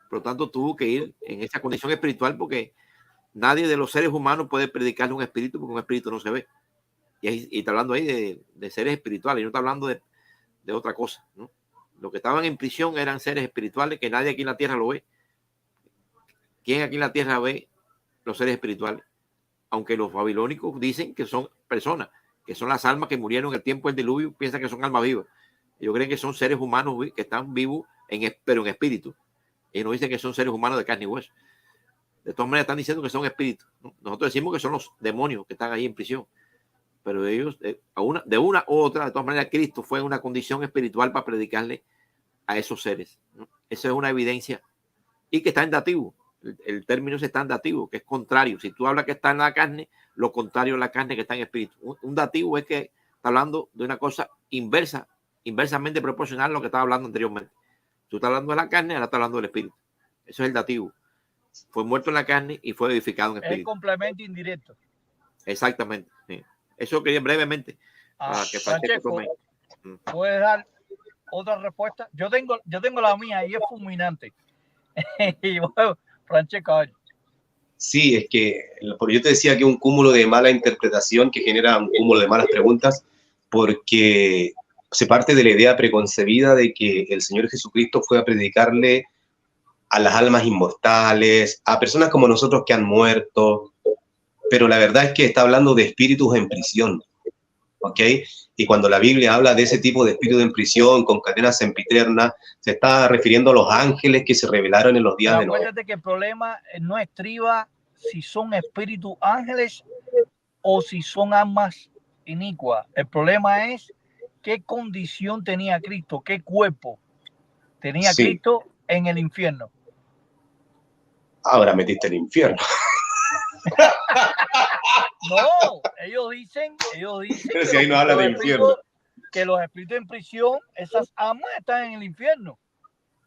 Por lo tanto, tuvo que ir en esa condición espiritual, porque nadie de los seres humanos puede predicarle a un espíritu, porque un espíritu no se ve. Y está hablando ahí de seres espirituales, y no está hablando de otra cosa, ¿no? Los que estaban en prisión eran seres espirituales que nadie aquí en la tierra lo ve. ¿Quién aquí en la tierra ve los seres espirituales? Aunque los babilónicos dicen que son personas, que son las almas que murieron en el tiempo del diluvio, piensan que son almas vivas. Ellos creen que son seres humanos que están vivos, pero en espíritu. Ellos no dicen que son seres humanos de carne y hueso. De todas maneras están diciendo que son espíritus, ¿no? Nosotros decimos que son los demonios que están ahí en prisión. Pero ellos, de una u otra, de todas maneras, Cristo fue en una condición espiritual para predicarle a esos seres, ¿no? Eso es una evidencia, y que está en dativo. El término está en dativo, que es contrario. Si tú hablas que está en la carne, lo contrario a la carne que está en espíritu. Un dativo es que está hablando de una cosa inversamente proporcional a lo que estaba hablando anteriormente. Tú estás hablando de la carne, ahora estás hablando del espíritu. Eso es el dativo. Fue muerto en la carne y fue edificado en espíritu. Es complemento indirecto. Exactamente. Sí. Eso quería brevemente. Para que Francesco, ¿puedes dar otra respuesta? Yo tengo la mía y es fulminante. Y bueno, Francesco, a ver. Sí, es que yo te decía que un cúmulo de mala interpretación que genera un cúmulo de malas preguntas. porque se parte de la idea preconcebida de que el Señor Jesucristo fue a predicarle a las almas inmortales, a personas como nosotros que han muerto, pero la verdad es que está hablando de espíritus en prisión, ¿ok? Y cuando la Biblia habla de ese tipo de espíritu en prisión, con cadenas sempiternas, se está refiriendo a los ángeles que se revelaron en los días de Noé. Acuérdate que el problema no estriba si son espíritus ángeles o si son almas inicuas. El problema es qué condición tenía Cristo, qué cuerpo tenía Cristo en el infierno. Ahora metiste el infierno. No, ellos dicen pero si ahí no habla de infierno, que los espíritus en prisión, esas almas están en el infierno.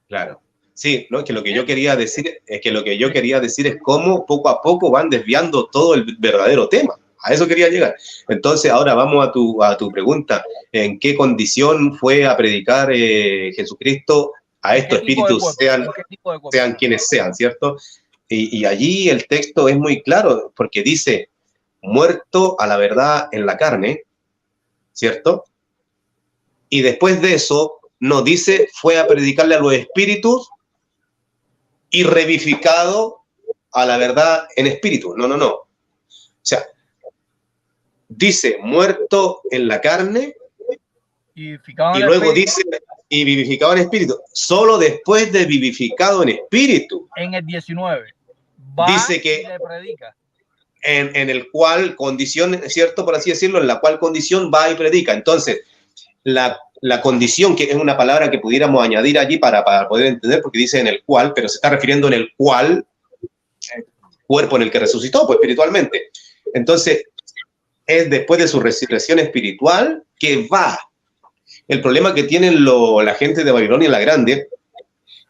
Claro. Sí, no, que lo que yo quería decir es cómo poco a poco van desviando todo el verdadero tema. A eso quería llegar. Entonces, ahora vamos a tu pregunta. ¿En qué condición fue a predicar Jesucristo a estos espíritus, sean quienes sean, ¿cierto? Y allí el texto es muy claro, porque dice, muerto a la verdad en la carne, ¿cierto? Y después de eso, nos dice, fue a predicarle a los espíritus y revivificado a la verdad en espíritu. No. O sea, dice, muerto en la carne, y luego dice, y vivificado en espíritu. Solo después de vivificado en espíritu. En el 19. Dice que le predica. En el cual condición, ¿cierto? Por así decirlo, en la cual condición va y predica. Entonces, la condición, que es una palabra que pudiéramos añadir allí para poder entender, porque dice en el cual, pero se está refiriendo en el cual, cuerpo en el que resucitó, pues espiritualmente. Entonces, es después de su resurrección espiritual que va. El problema que tienen la gente de Babilonia la Grande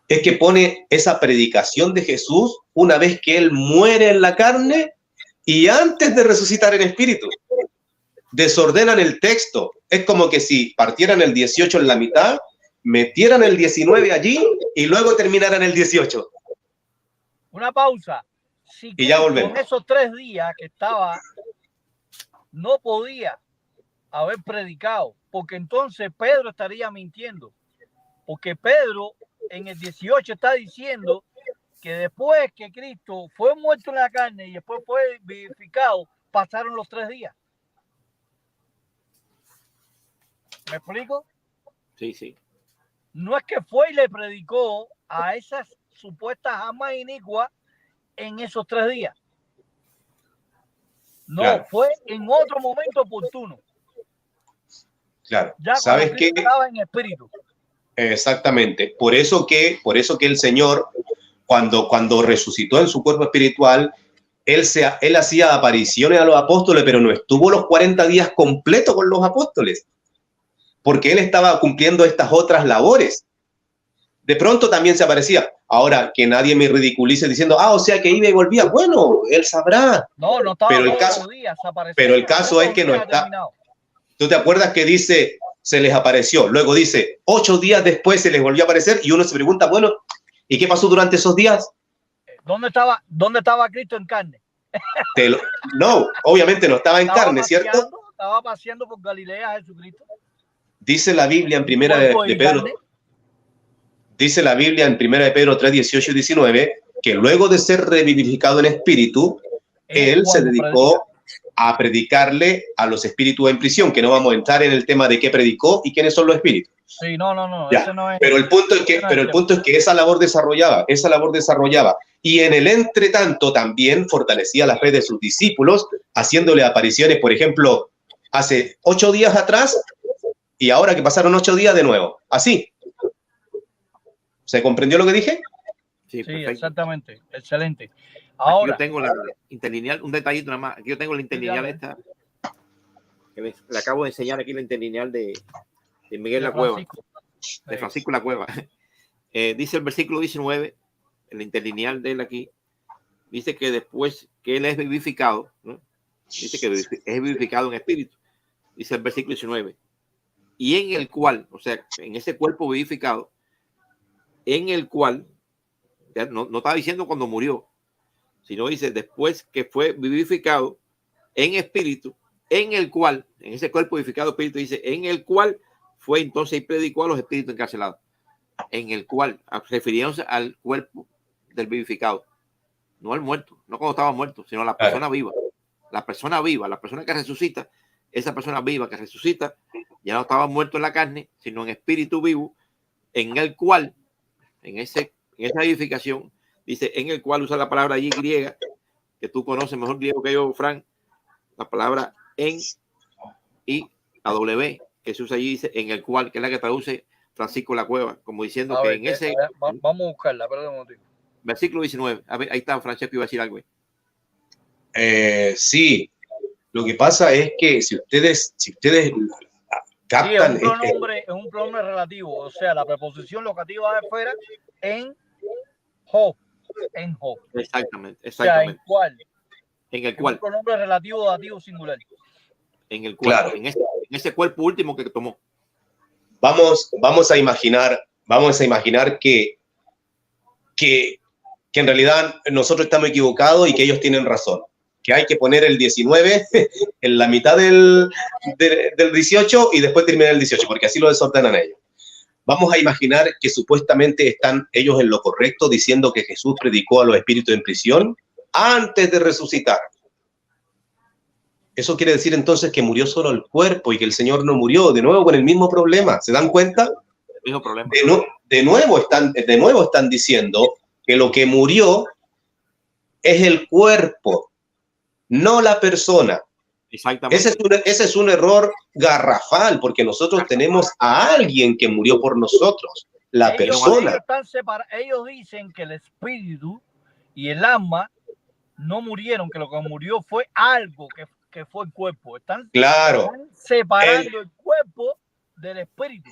es que pone esa predicación de Jesús una vez que él muere en la carne y antes de resucitar en espíritu. Desordenan el texto. Es como que si partieran el 18 en la mitad, metieran el 19 allí y luego terminaran el 18. Una pausa. Si y ya volvemos. Con esos 3 días que estaba, no podía haber predicado, porque entonces Pedro estaría mintiendo. Porque Pedro en el 18 está diciendo que después que Cristo fue muerto en la carne y después fue vivificado, pasaron los 3 días. ¿Me explico? Sí. No es que fue y le predicó a esas supuestas almas inicuas en esos 3 días. No, claro. Fue en otro momento oportuno. Claro. Ya ¿Sabes qué? Estaba en espíritu. Exactamente. Por eso que el Señor, cuando resucitó en su cuerpo espiritual, él hacía apariciones a los apóstoles, pero no estuvo los 40 días completos con los apóstoles, porque él estaba cumpliendo estas otras labores. De pronto también se aparecía. Ahora, que nadie me ridiculice diciendo, o sea que iba y volvía. Bueno, él sabrá. No estaba pero el caso, días, pero el caso es que no está. Terminado. ¿Tú te acuerdas que dice, se les apareció? Luego dice, 8 días después se les volvió a aparecer y uno se pregunta, bueno, ¿y qué pasó durante esos días? ¿Dónde estaba Cristo en carne? No, obviamente no estaba en carne, ¿cierto? Estaba paseando por Galilea Jesucristo. Dice la Biblia en primera de Pedro. Dice la Biblia en primera de Pedro 3, 18 y 19, que luego de ser revivificado en espíritu, él se dedicó a predicarle a los espíritus en prisión, que no vamos a entrar en el tema de qué predicó y quiénes son los espíritus. Sí, no. Ya, no es, pero el punto es que esa labor desarrollaba. Y en el entretanto también fortalecía la fe de sus discípulos, haciéndole apariciones, por ejemplo, hace 8 días atrás y ahora que pasaron 8 días de nuevo. Así. ¿Se comprendió lo que dije? Sí, exactamente. Excelente. Ahora, aquí yo tengo la interlineal, un detallito nada más. Aquí yo tengo la interlineal esta, que le acabo de enseñar aquí la interlineal de Miguel La Cueva, de Francisco La Cueva. Dice el versículo 19, el interlineal de él aquí, dice que después que él es vivificado, ¿no? Dice que es vivificado en espíritu. Dice el versículo 19. Y en el cual, o sea, en ese cuerpo vivificado, en el cual, no estaba diciendo cuando murió, sino dice después que fue vivificado en espíritu, en el cual, en ese cuerpo vivificado espíritu, dice, en el cual fue entonces y predicó a los espíritus encarcelados. En el cual, refiriéndose al cuerpo del vivificado, no al muerto, no cuando estaba muerto, sino a la persona viva. La persona viva, la persona que resucita, esa persona viva que resucita, ya no estaba muerto en la carne, sino en espíritu vivo, en el cual, en esa edificación, dice, en el cual usa la palabra allí griega, que tú conoces mejor griego que yo, Frank, la palabra en y la W, que se usa allí, dice, en el cual, que es la que traduce Francisco La Cueva, como diciendo que en ese... Vamos a buscarla, perdón. Versículo 19. A ver, ahí está, Francesco iba a decir algo. Sí, lo que pasa es que si ustedes captan... Sí, es un pronombre relativo, o sea, la preposición locativa de fuera en jo. Exactamente. O sea, en cual. En el cual. Un pronombre relativo dativo singular. En el cual. Claro. En ese cuerpo último que tomó. Vamos a imaginar que en realidad nosotros estamos equivocados y que ellos tienen razón. Que hay que poner el 19 en la mitad del 18 y después terminar el 18, porque así lo desordenan ellos. Vamos a imaginar que supuestamente están ellos en lo correcto diciendo que Jesús predicó a los espíritus en prisión antes de resucitar. Eso quiere decir entonces que murió solo el cuerpo y que el Señor no murió, de nuevo con el mismo problema. ¿Se dan cuenta? El mismo problema. De nuevo están diciendo que lo que murió es el cuerpo, no la persona. Exactamente. Ese es un error garrafal, porque nosotros tenemos a alguien que murió por nosotros, la persona. Ellos dicen que el espíritu y el alma no murieron, que lo que murió fue algo que fue el cuerpo. Están separando el cuerpo del espíritu.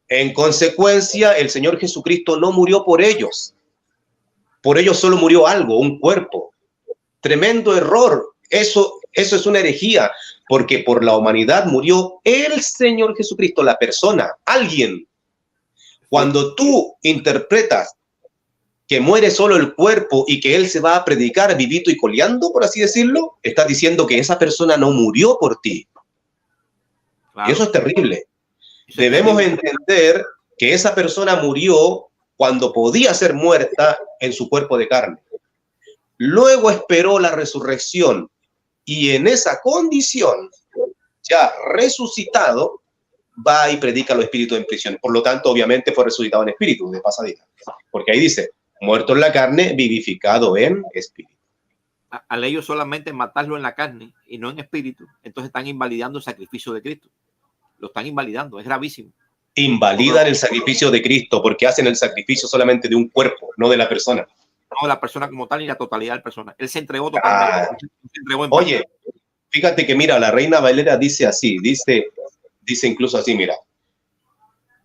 En consecuencia, el Señor Jesucristo no murió por ellos. Por ellos solo murió algo, un cuerpo. Tremendo error. Eso es una herejía, porque por la humanidad murió el Señor Jesucristo, la persona, alguien. Cuando tú interpretas que muere solo el cuerpo y que Él se va a predicar vivito y coleando, por así decirlo, estás diciendo que esa persona no murió por ti. Claro. Y eso es terrible. Debemos entender que esa persona murió cuando podía ser muerta en su cuerpo de carne. Luego esperó la resurrección y en esa condición, ya resucitado, va y predica a los espíritus en prisión. Por lo tanto, obviamente fue resucitado en espíritu, de pasadita. Porque ahí dice, muerto en la carne, vivificado en espíritu. Al ellos solamente matarlo en la carne y no en espíritu, entonces están invalidando el sacrificio de Cristo. Lo están invalidando, es gravísimo. Invalidan el sacrificio de Cristo porque hacen el sacrificio solamente de un cuerpo, no de la persona. No de la persona como tal y la totalidad de la persona. Él se entregó totalmente. Oye, fíjate que mira, la Reina Valera dice así, dice incluso así, mira.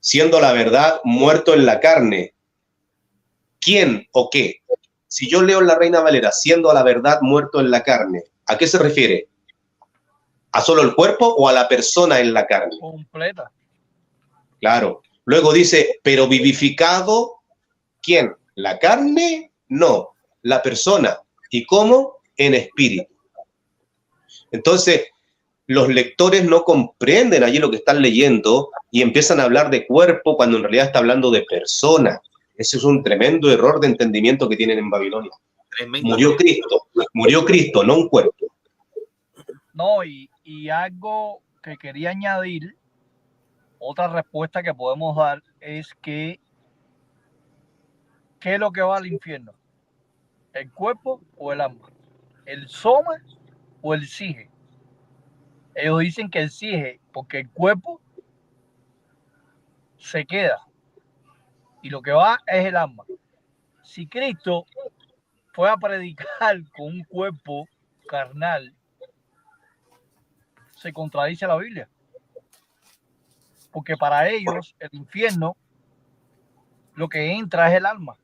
Siendo la verdad muerto en la carne, ¿quién o qué? Si yo leo la Reina Valera, siendo la verdad muerto en la carne, ¿a qué se refiere? ¿A solo el cuerpo o a la persona en la carne? Completa. Claro. Luego dice, pero vivificado, ¿quién? ¿La carne? No, la persona. ¿Y cómo? En espíritu. Entonces, los lectores no comprenden allí lo que están leyendo y empiezan a hablar de cuerpo cuando en realidad está hablando de persona. Ese es un tremendo error de entendimiento que tienen en Babilonia. Murió Cristo, no un cuerpo. No, y algo que quería añadir, otra respuesta que podemos dar es que ¿qué es lo que va al infierno? ¿El cuerpo o el alma? ¿El soma o el sige? Ellos dicen que el sige, porque el cuerpo se queda y lo que va es el alma. Si Cristo fue a predicar con un cuerpo carnal, se contradice la Biblia. Porque para ellos el infierno lo que entra es el alma.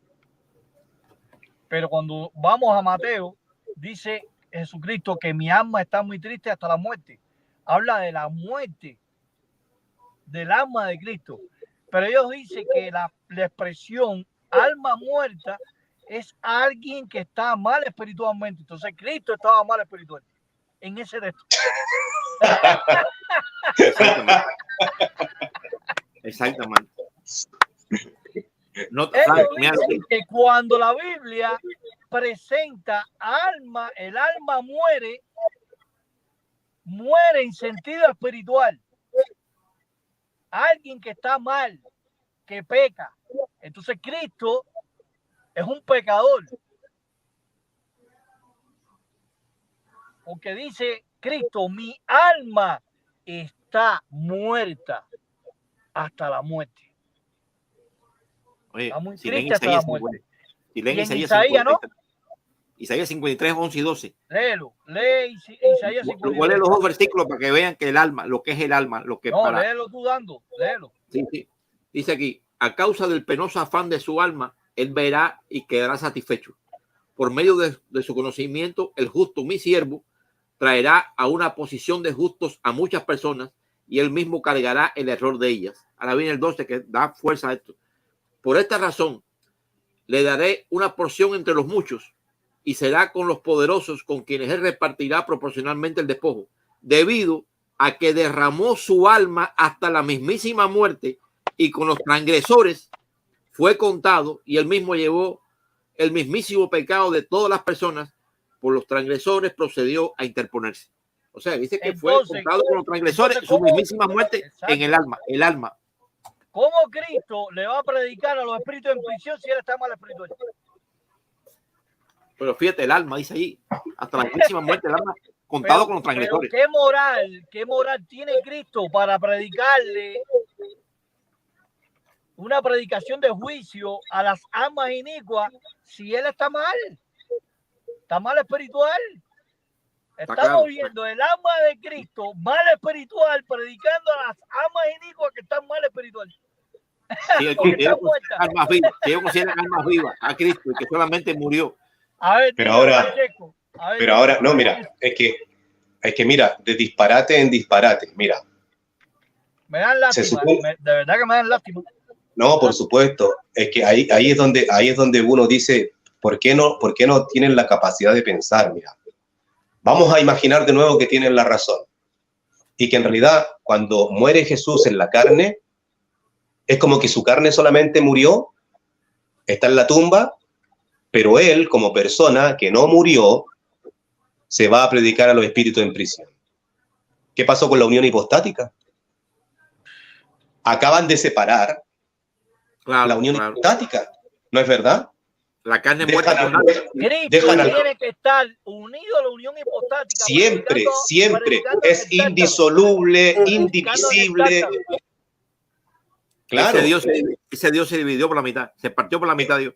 Pero cuando vamos a Mateo, dice Jesucristo que mi alma está muy triste hasta la muerte. Habla de la muerte del alma de Cristo. Pero ellos dicen que la expresión alma muerta es alguien que está mal espiritualmente. Entonces Cristo estaba mal espiritualmente en ese texto. Exactamente. Exactamente. No, Ellos dicen que cuando la Biblia presenta alma, el alma muere en sentido espiritual. Alguien que está mal, que peca. Entonces Cristo es un pecador. Porque dice Cristo, mi alma está muerta hasta la muerte. Oye, Está muy si triste hasta la muerte. Si leen Isaías, ¿no? Isaías 53, 11 y 12. Léelo, lee Isaías 53. Voy a leer los dos versículos para que vean que el alma, lo que es el alma, lo que no, léelo tú dando, léelo. Sí, sí. Dice aquí, a causa del penoso afán de su alma, él verá y quedará satisfecho. Por medio de su conocimiento, el justo, mi siervo, traerá a una posición de justos a muchas personas y él mismo cargará el error de ellas. Ahora viene el 12 que da fuerza a esto. Por esta razón, le daré una porción entre los muchos y será con los poderosos con quienes él repartirá proporcionalmente el despojo, debido a que derramó su alma hasta la mismísima muerte y con los transgresores fue contado y él mismo llevó el mismísimo pecado de todas las personas. Por los transgresores procedió a interponerse. O sea, dice que fue contado con los transgresores su mismísima muerte. Exacto. En el alma. ¿Cómo Cristo le va a predicar a los espíritus en prisión si él está mal espiritual? Pero fíjate, el alma dice ahí, hasta la mismísima muerte, el alma contado con los transgresores. ¿Qué moral tiene Cristo para predicarle una predicación de juicio a las almas inicuas si él está mal? Está mal espiritual. Estamos viendo el alma de Cristo mal espiritual predicando a las almas inicuas que están mal espiritual. Sí, ellos consideran almas vivas a Cristo y que solamente murió. A ver, pero ahora, no, mira, es que mira, de disparate en disparate, mira. Me dan lástima, de verdad que me dan lástima. No, por supuesto, es que ahí es donde uno dice, ¿por qué no tienen la capacidad de pensar? Mira, vamos a imaginar de nuevo que tienen la razón y que en realidad cuando muere Jesús en la carne, es como que su carne solamente murió, está en la tumba, pero él, como persona que no murió, se va a predicar a los espíritus en prisión. ¿Qué pasó con la unión hipostática? Acaban de separar la unión hipostática, ¿no es verdad? La carne muerta. Cristo tiene que estar unido a la unión hipostática. Siempre es indisoluble, indivisible. Claro. Ese Dios se dividió por la mitad, se partió por la mitad Dios.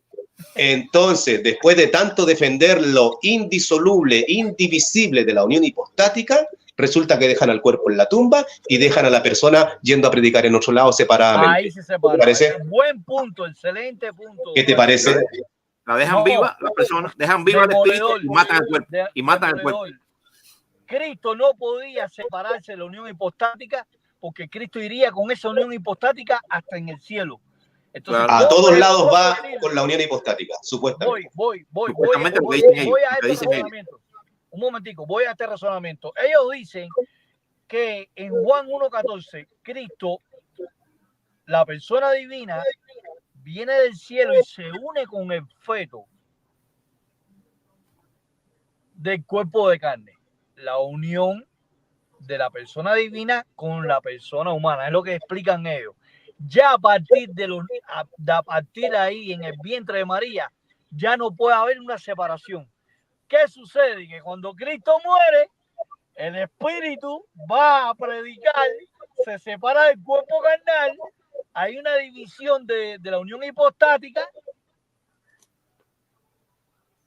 Entonces, después de tanto defender lo indisoluble, indivisible de la unión hipostática, resulta que dejan al cuerpo en la tumba y dejan a la persona yendo a predicar en otro lado separadamente. Ahí se separa. ¿Te parece? Buen punto, excelente punto. ¿Qué te parece? La dejan viva, la persona, dejan viva al espíritu y matan al cuerpo. Y matan al cuerpo. Cristo no podía separarse de la unión hipostática porque Cristo iría con esa unión hipostática hasta en el cielo. Entonces, a todos lados va con la unión hipostática, supuestamente. Voy a este razonamiento. Un momentico, voy a este razonamiento. Ellos dicen que en Juan 1:14, Cristo, la persona divina, viene del cielo y se une con el feto del cuerpo de carne. La unión de la persona divina con la persona humana, es lo que explican ellos. Ya a partir de ahí en el vientre de María ya no puede haber una separación. ¿Qué sucede? Que cuando Cristo muere, el espíritu va a predicar, se separa del cuerpo carnal, hay una división de la unión hipostática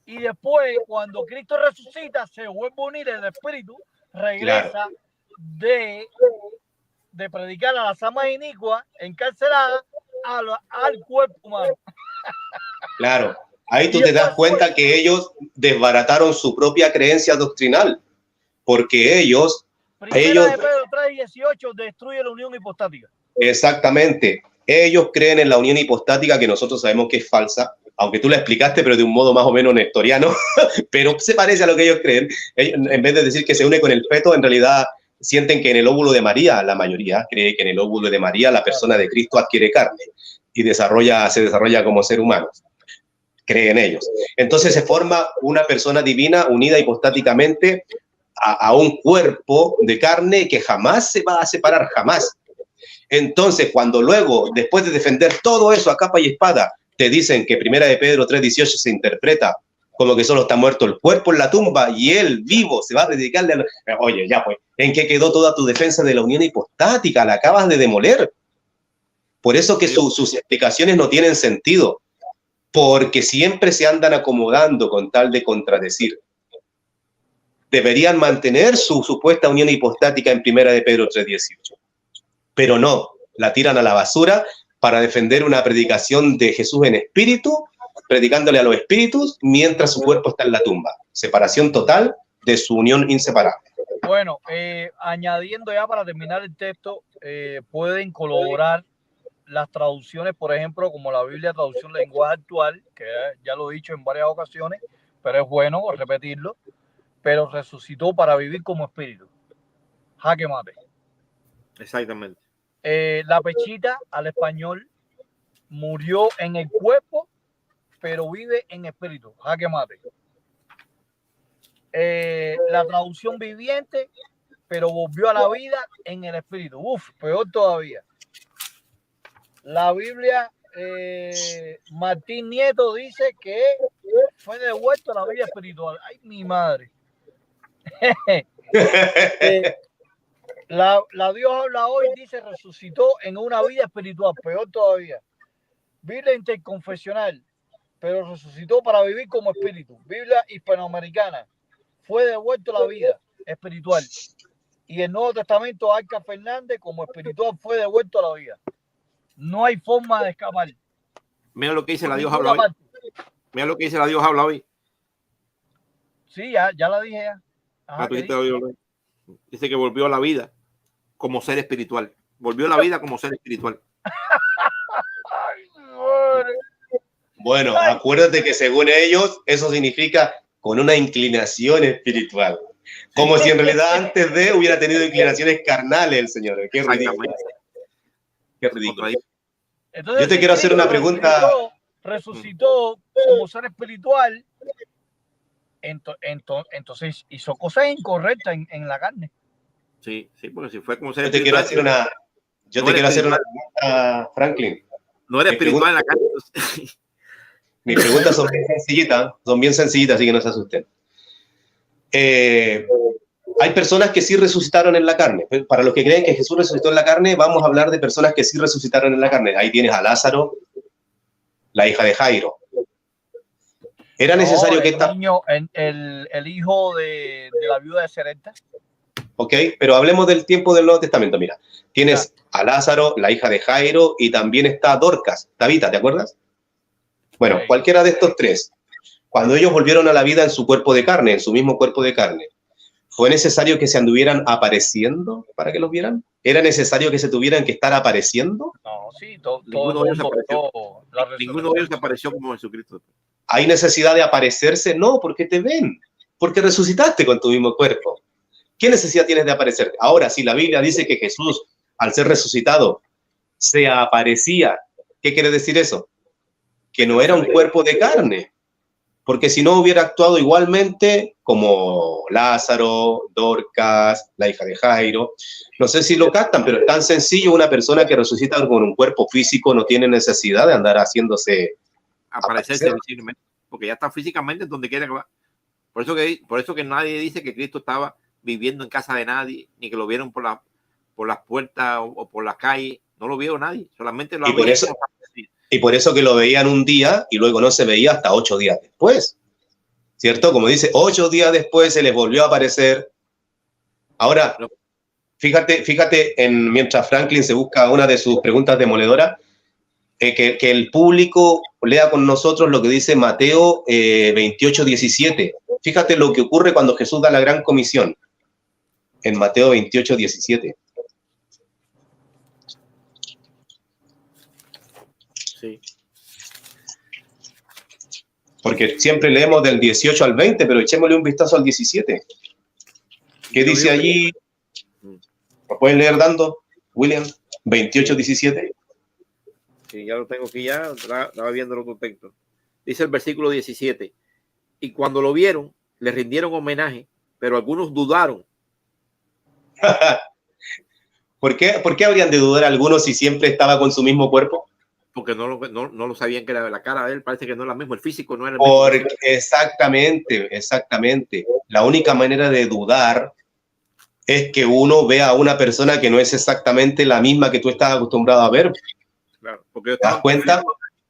y después cuando Cristo resucita se vuelve a unir el espíritu, regresa de predicar a las almas inicuas encarceladas al cuerpo humano. Claro, ahí tú te das cuenta que ellos desbarataron su propia creencia doctrinal, porque ellos... Primera de Pedro 3:18 destruye la unión hipostática. Exactamente, ellos creen en la unión hipostática que nosotros sabemos que es falsa, aunque tú la explicaste, pero de un modo más o menos nestoriano, pero se parece a lo que ellos creen. Ellos, en vez de decir que se une con el feto, en realidad sienten que en el óvulo de María, la mayoría cree que en el óvulo de María la persona de Cristo adquiere carne y se desarrolla como ser humano. Creen ellos. Entonces se forma una persona divina unida hipostáticamente a un cuerpo de carne que jamás se va a separar, jamás. Entonces, cuando luego, después de defender todo eso a capa y espada, te dicen que 1 de Pedro 3:18 se interpreta como que solo está muerto el cuerpo en la tumba y él vivo se va a dedicarle a... Oye, ya pues, ¿en qué quedó toda tu defensa de la unión hipostática? La acabas de demoler. Por eso que sus explicaciones no tienen sentido, porque siempre se andan acomodando con tal de contradecir. Deberían mantener su supuesta unión hipostática en 1 de Pedro 3:18. Pero no, la tiran a la basura para defender una predicación de Jesús en espíritu, predicándole a los espíritus mientras su cuerpo está en la tumba. Separación total de su unión inseparable. Bueno, añadiendo ya para terminar el texto, pueden colaborar las traducciones, por ejemplo, como la Biblia traducción lenguaje actual, que ya lo he dicho en varias ocasiones, pero es bueno repetirlo, pero resucitó para vivir como espíritu. Jaque mate. Exactamente. La Pechita al español murió en el cuerpo, pero vive en espíritu. Jaque mate. La traducción viviente, pero volvió a la vida en el espíritu. Uf, peor todavía. La Biblia, Martín Nieto dice que fue devuelto a la vida espiritual. Ay, mi madre. La Dios habla hoy, dice, resucitó en una vida espiritual, peor todavía. Biblia interconfesional, pero resucitó para vivir como espíritu. Biblia hispanoamericana, fue devuelto a la vida espiritual. Y el Nuevo Testamento, Arca Fernández, como espiritual, fue devuelto a la vida. No hay forma de escapar. Mira lo que dice la Dios habla hoy. Mira lo que dice la Dios habla hoy. Sí, ya la dije ya. Ajá, dice que volvió a la vida como ser espiritual. Volvió a la vida como ser espiritual. Bueno, acuérdate que según ellos eso significa con una inclinación espiritual. Como si en realidad antes de hubiera tenido inclinaciones carnales el Señor. Qué ridículo. Qué ridículo. Entonces, yo te quiero hacer una pregunta. Resucitó como ser espiritual. Entonces hizo cosas incorrectas en la carne. Sí, porque si fue como ser espiritual. Yo te quiero hacer una pregunta, Franklin. No era espiritual en la carne. Mis preguntas son bien sencillitas, así que no se asusten. Hay personas que sí resucitaron en la carne. Para los que creen que Jesús resucitó en la carne, vamos a hablar de personas que sí resucitaron en la carne. Ahí tienes a Lázaro, la hija de Jairo. Era necesario que el hijo de la viuda de Sarepta. Ok, pero hablemos del tiempo del Nuevo Testamento. Mira, tienes a Lázaro, la hija de Jairo, y también está Dorcas, Tabita, ¿te acuerdas? Bueno, cualquiera de estos tres. Cuando ellos volvieron a la vida en su cuerpo de carne, en su mismo cuerpo de carne, ¿fue necesario que se anduvieran apareciendo para que los vieran? ¿Era necesario que se tuvieran que estar apareciendo? No, sí, ninguno de ellos apareció como Jesucristo. ¿Hay necesidad de aparecerse? No, porque te ven, porque resucitaste con tu mismo cuerpo. ¿Qué necesidad tienes de aparecer? Ahora, si la Biblia dice que Jesús, al ser resucitado, se aparecía, ¿qué quiere decir eso? Que no era un cuerpo de carne, porque si no hubiera actuado igualmente como Lázaro, Dorcas, la hija de Jairo. No sé si lo captan, pero es tan sencillo. Una persona que resucita con un cuerpo físico no tiene necesidad de andar haciéndose aparecerse visiblemente, porque ya está físicamente donde quiera que va. Por eso que nadie dice que Cristo estaba viviendo en casa de nadie, ni que lo vieron por las puertas o por las calles. No lo vio nadie, solamente lo y por eso que lo veían un día y luego no se veía hasta 8 días después, ¿cierto? Como dice, 8 días después se les volvió a aparecer. Ahora, fíjate mientras Franklin se busca una de sus preguntas demoledoras, que el público lea con nosotros lo que dice Mateo 28:17. Fíjate lo que ocurre cuando Jesús da la gran comisión. En Mateo 28:17. Sí. Porque siempre leemos del 18 al 20, pero echémosle un vistazo al 17. ¿Qué dice allí? ¿Lo pueden leer dando, William? 28:17. Sí, ya lo tengo aquí, ya estaba viendo el otro texto. Dice el versículo 17. Y cuando lo vieron, le rindieron homenaje, pero algunos dudaron. ¿Por qué habrían de dudar algunos si siempre estaba con su mismo cuerpo? Porque no lo sabían, que la cara de él parece que no es la misma, el físico no era el mismo. Exactamente. La única manera de dudar es que uno vea a una persona que no es exactamente la misma que tú estás acostumbrado a ver. Claro, porque ¿Te das cuenta?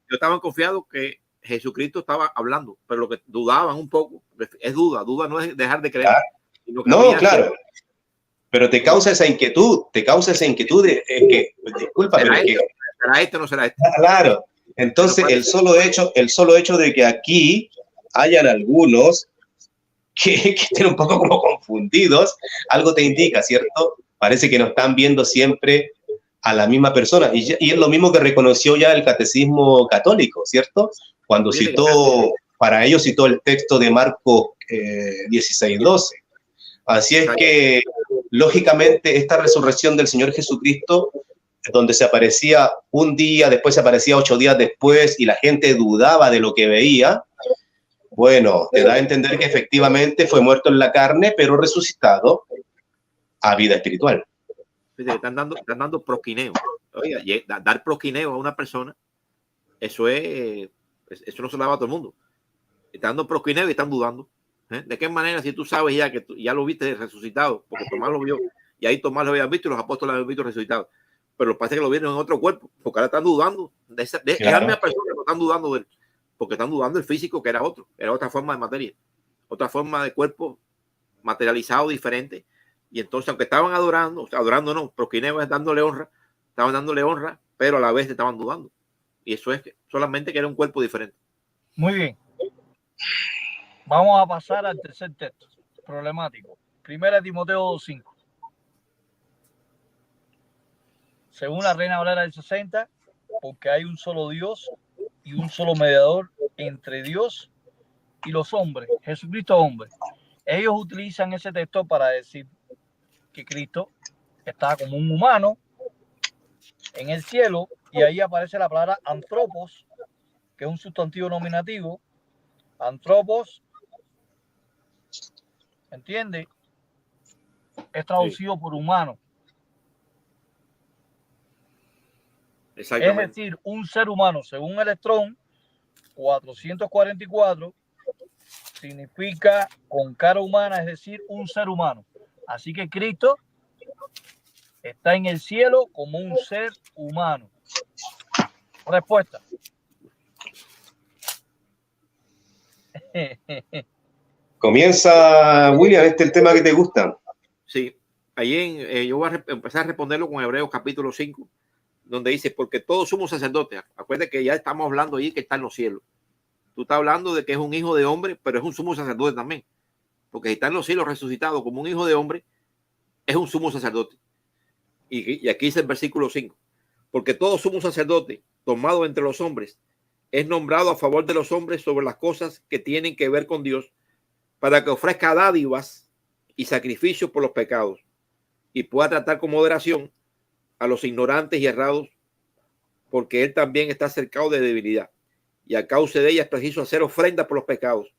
Yo estaba confiado que Jesucristo estaba hablando, pero lo que dudaban un poco es duda no es dejar de creer. Claro. Pero te causa esa inquietud, de que, disculpa, ¿será este o no será este? Claro. Entonces, el solo hecho de que aquí hayan algunos que estén un poco como confundidos, algo te indica, ¿cierto? Parece que no están viendo siempre a la misma persona. Y es lo mismo que reconoció ya el catecismo católico, ¿cierto? Cuando para ellos citó el texto de Marcos 16:12. Así es que, lógicamente, esta resurrección del Señor Jesucristo, donde se aparecía un día, después se aparecía 8 días después y la gente dudaba de lo que veía, bueno, te da a entender que efectivamente fue muerto en la carne, pero resucitado a vida espiritual. Están dando prosquineo. Oiga, dar prosquineo a una persona, eso no se lo daba a todo el mundo. Están dando prosquineo y están dudando. ¿De qué manera, si tú sabes ya que ya lo viste resucitado? Porque Tomás lo vio, y ahí Tomás lo había visto y los apóstoles lo habían visto resucitado. Pero parece que lo vieron en otro cuerpo, porque ahora están dudando de esa misma persona, que están dudando de él, porque están dudando del físico, que era otra forma de materia, otra forma de cuerpo materializado diferente. Y entonces, aunque estaban adorando no, prosquineo es dándole honra, estaban dándole honra, pero a la vez estaban dudando. Y eso es solamente que era un cuerpo diferente. Muy bien. Vamos a pasar al tercer texto problemático. 1 Timoteo 2:5. Según la Reina Valera del 60, porque hay un solo Dios y un solo mediador entre Dios y los hombres, Jesucristo hombre. Ellos utilizan ese texto para decir que Cristo está como un humano en el cielo, y ahí aparece la palabra antropos, que es un sustantivo nominativo. Antropos, ¿entiende? Es traducido por humano. Es decir, un ser humano, según el Strong 444, significa con cara humana, es decir, un ser humano. Así que Cristo está en el cielo como un ser humano. Respuesta. Comienza, William, este es el tema que te gusta. Sí, ahí yo voy a empezar a responderlo con Hebreos capítulo 5, donde dice, porque todos somos sacerdotes. Acuérdate que ya estamos hablando ahí que está en los cielos. Tú estás hablando de que es un hijo de hombre, pero es un sumo sacerdote también. Porque si está en los cielos resucitado como un hijo de hombre, es un sumo sacerdote. Y aquí dice el versículo 5, porque todo sumo sacerdote tomado entre los hombres es nombrado a favor de los hombres sobre las cosas que tienen que ver con Dios, para que ofrezca dádivas y sacrificios por los pecados y pueda tratar con moderación a los ignorantes y errados, porque él también está cercado de debilidad y a causa de ella es preciso hacer ofrendas por los pecados.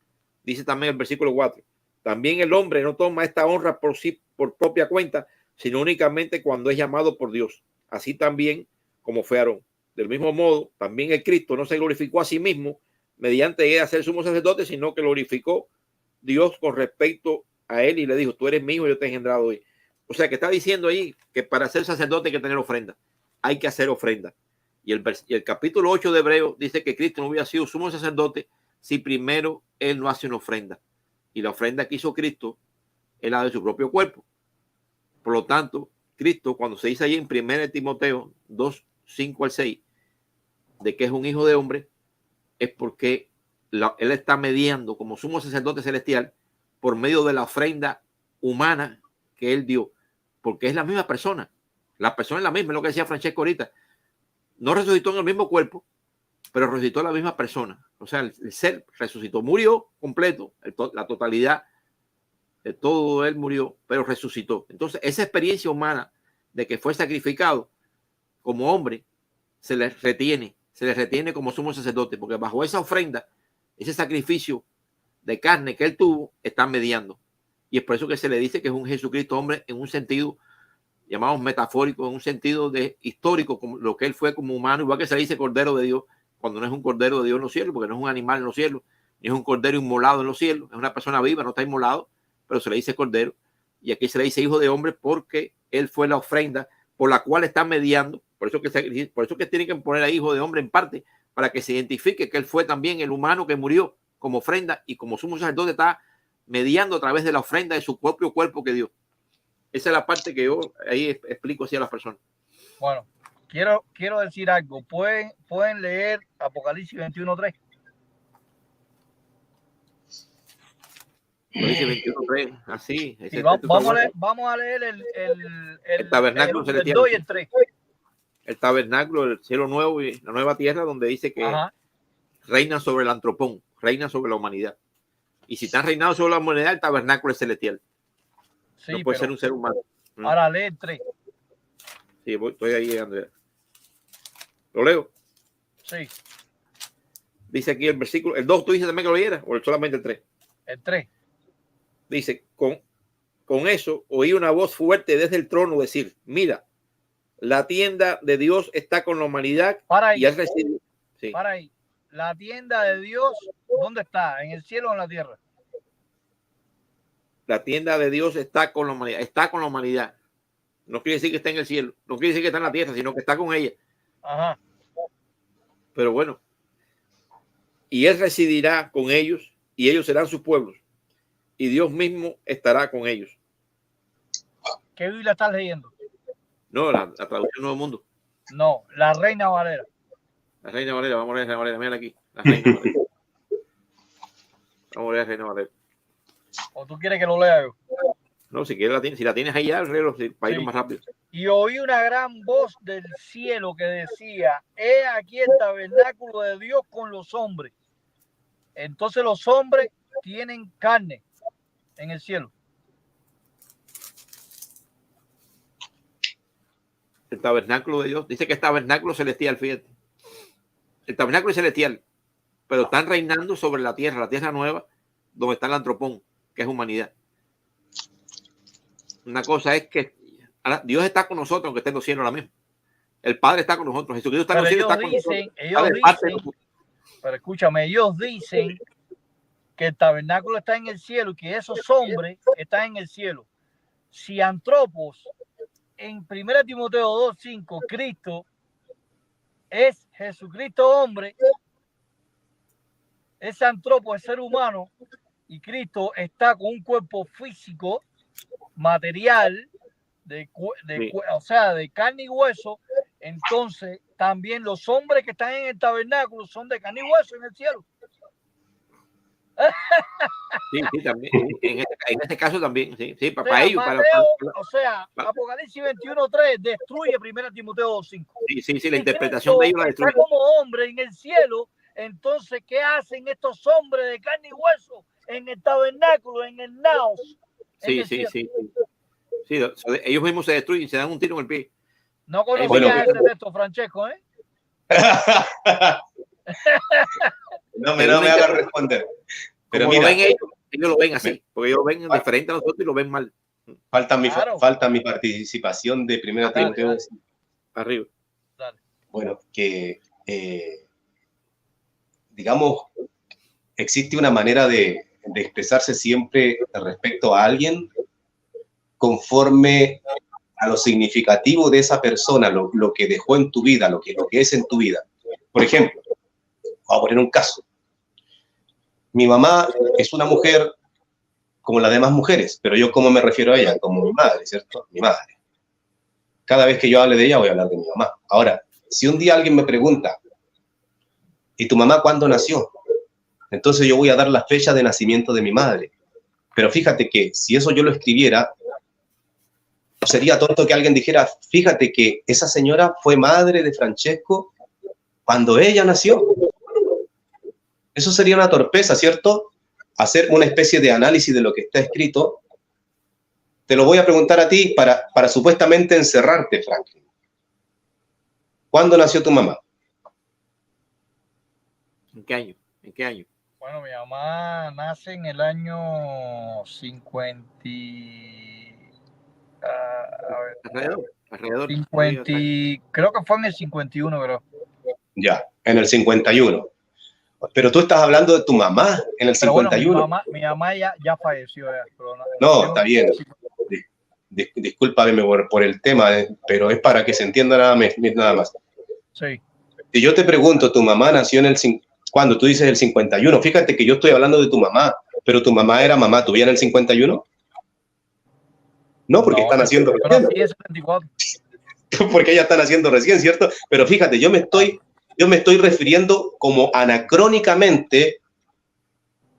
Dice también el versículo 4, también el hombre no toma esta honra por propia cuenta, sino únicamente cuando es llamado por Dios, así también como fue Aarón. Del mismo modo, también el Cristo no se glorificó a sí mismo mediante ser sumo sacerdote, sino que glorificó Dios con respecto a él y le dijo, tú eres mi hijo, yo te he engendrado hoy. O sea que está diciendo ahí que para ser sacerdote hay que tener ofrenda, hay que hacer ofrenda. Y el capítulo 8 de Hebreos dice que Cristo no hubiera sido sumo sacerdote si primero él no hace una ofrenda. Y la ofrenda que hizo Cristo es la de su propio cuerpo. Por lo tanto, Cristo, cuando se dice ahí en 1 Timoteo 2, 5 al 6, de que es un hijo de hombre, es porque él está mediando como sumo sacerdote celestial por medio de la ofrenda humana que él dio, porque es la misma persona. La persona es la misma, es lo que decía Francesco ahorita. No resucitó en el mismo cuerpo, pero resucitó la misma persona. O sea, el ser resucitó, murió completo, la totalidad de todo él murió, pero resucitó. Entonces, esa experiencia humana de que fue sacrificado como hombre, se le retiene como sumo sacerdote, porque bajo esa ofrenda, ese sacrificio de carne que él tuvo, está mediando. Y es por eso que se le dice que es un Jesucristo hombre en un sentido, llamamos metafórico, en un sentido de histórico, como lo que él fue como humano, igual que se le dice Cordero de Dios, cuando no es un Cordero de Dios en los cielos, porque no es un animal en los cielos, ni es un Cordero inmolado en los cielos, es una persona viva, no está inmolado, pero se le dice Cordero. Y aquí se le dice Hijo de Hombre porque él fue la ofrenda por la cual está mediando. Por eso que tienen que poner a Hijo de Hombre en parte, para que se identifique que él fue también el humano que murió como ofrenda y como sumo sacerdote está mediando a través de la ofrenda de su propio cuerpo que dio. Esa es la parte que yo ahí explico así a las personas. Bueno, quiero decir algo. ¿Pueden leer Apocalipsis 21:3? Apocalipsis 21:3, así. Sí, vamos a leer el tabernáculo celestial. El 2 y el 3. El tabernáculo, el cielo nuevo y la nueva tierra, donde dice que reina sobre el antropón, reina sobre la humanidad. Y si están reinando sobre la humanidad, el tabernáculo es celestial. Sí, no puede ser un ser humano. Ahora lee el 3. Sí, estoy ahí, Andrea. ¿Lo leo? Sí. Dice aquí el versículo, el 2, ¿tú dices también que lo leyera o solamente el 3? El 3. Dice, con eso oí una voz fuerte desde el trono decir, mira, la tienda de Dios está con la humanidad. Para ahí. Y recibido. Sí. Para ahí. La tienda de Dios, ¿dónde está? ¿En el cielo o en la tierra? La tienda de Dios está con la humanidad. Está con la humanidad. No quiere decir que está en el cielo. No quiere decir que está en la tierra, sino que está con ella. Ajá. Pero bueno. Y él residirá con ellos y ellos serán sus pueblos. Y Dios mismo estará con ellos. ¿Qué Biblia estás leyendo? No, la traducción Nuevo Mundo. No, la Reina Valera. La Reina Valera, vamos a leer la Reina Valera. Mira aquí. La Reina Valera. Vamos a leer la Reina Valera. ¿O tú quieres que lo lea yo? No, si quieres, si la tienes ahí ya, para ir más rápido. Y oí una gran voz del cielo que decía, he aquí el tabernáculo de Dios con los hombres. Entonces los hombres tienen carne en el cielo. El tabernáculo de Dios, dice que es tabernáculo celestial, fíjate. El tabernáculo es celestial, pero están reinando sobre la tierra nueva, donde está el antropón, que es humanidad. Una cosa es que Dios está con nosotros, aunque esté en los cielos ahora mismo. El Padre está con nosotros, Jesucristo está en los cielos, está con nosotros. Pero escúchame, ellos dicen que el tabernáculo está en el cielo y que esos hombres están en el cielo. Si Antropos, en 1 Timoteo 2:5, Cristo es Jesucristo hombre, ese Antropo es ser humano y Cristo está con un cuerpo físico, material, o sea, de carne y hueso. Entonces también los hombres que están en el tabernáculo son de carne y hueso en el cielo. Sí, también. En este caso también, sí, para ellos. O sea, Apocalipsis 21:3 destruye 1 Timoteo 2:5. Sí, la interpretación de ellos la destruye. Como hombre en el cielo, entonces, ¿qué hacen estos hombres de carne y hueso en el tabernáculo, en el naos? Sí. Ellos mismos se destruyen, se dan un tiro en el pie. No conocía ese texto, Francesco, ¿eh? No me haga responder. Pero como mira, lo ven ellos lo ven así, porque ellos ven diferente a nosotros y lo ven mal. Falta mi participación de 1 Timoteo. Arriba. Dale. Bueno, que digamos, existe una manera de expresarse siempre respecto a alguien conforme a lo significativo de esa persona, lo que dejó en tu vida, lo que es en tu vida. Por ejemplo, voy a poner un caso. Mi mamá es una mujer como las demás mujeres, pero yo ¿cómo me refiero a ella? Como mi madre, ¿cierto? Mi madre. Cada vez que yo hable de ella voy a hablar de mi mamá. Ahora, si un día alguien me pregunta, ¿y tu mamá cuándo nació? Entonces yo voy a dar la fecha de nacimiento de mi madre. Pero fíjate que si eso yo lo escribiera, sería tonto que alguien dijera, fíjate que esa señora fue madre de Francesco cuando ella nació. Eso sería una torpeza, ¿cierto? Hacer una especie de análisis de lo que está escrito te lo voy a preguntar a ti para supuestamente encerrarte, Franklin. ¿Cuándo nació tu mamá? ¿En qué año? ¿En qué año? Bueno, mi mamá nace en el año 50. Alrededor. 50, creo que fue en el 51, creo. Ya, en el 51. Pero tú estás hablando de tu mamá en el 51. Bueno, mi mamá ya falleció. Pero no, está bien. Discúlpame por el tema, pero es para que se entienda nada más. Sí. Si yo te pregunto, tu mamá nació en el... Cuando tú dices el 51, fíjate que yo estoy hablando de tu mamá, pero tu mamá era mamá tuya en el 51. No, porque están haciendo recién. Porque ella está naciendo recién, ¿cierto? Pero fíjate, yo me estoy refiriendo como anacrónicamente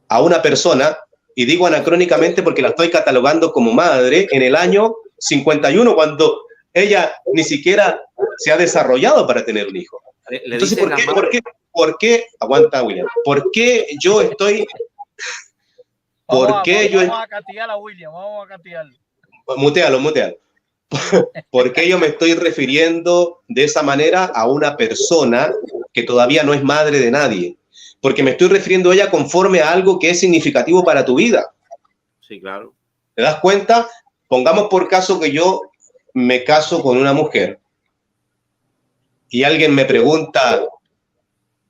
a una persona, y digo anacrónicamente porque la estoy catalogando como madre en el año 51, cuando ella ni siquiera se ha desarrollado para tener un hijo. Entonces, ¿por qué? Aguanta, William. ¿Por qué yo estoy... Vamos a castigar a William, vamos a castigarlo. Mutealo. ¿Por qué yo me estoy refiriendo de esa manera a una persona que todavía no es madre de nadie? Porque me estoy refiriendo a ella conforme a algo que es significativo para tu vida. Sí, claro. ¿Te das cuenta? Pongamos por caso que yo me caso con una mujer y alguien me pregunta,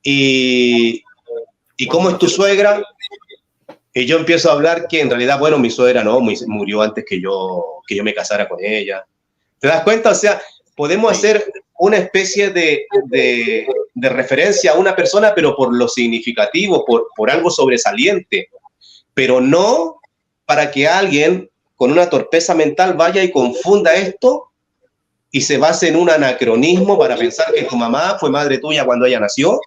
¿y cómo es tu suegra? Y yo empiezo a hablar que en realidad, bueno, mi suegra no, murió antes que yo me casara con ella. ¿Te das cuenta? O sea, podemos hacer una especie de referencia a una persona, pero por lo significativo, por algo sobresaliente, pero no para que alguien con una torpeza mental vaya y confunda esto y se base en un anacronismo para pensar que tu mamá fue madre tuya cuando ella nació,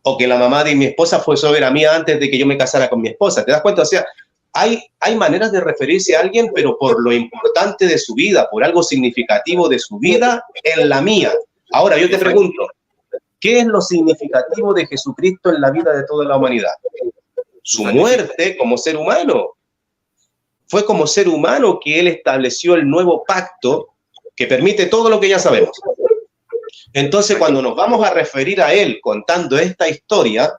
o que la mamá de mi esposa fue suegra mía antes de que yo me casara con mi esposa. ¿Te das cuenta? O sea, hay maneras de referirse a alguien, pero por lo importante de su vida, por algo significativo de su vida en la mía. Ahora, yo te pregunto, ¿qué es lo significativo de Jesucristo en la vida de toda la humanidad? Su muerte como ser humano. Fue como ser humano que Él estableció el nuevo pacto que permite todo lo que ya sabemos. Entonces, cuando nos vamos a referir a Él contando esta historia,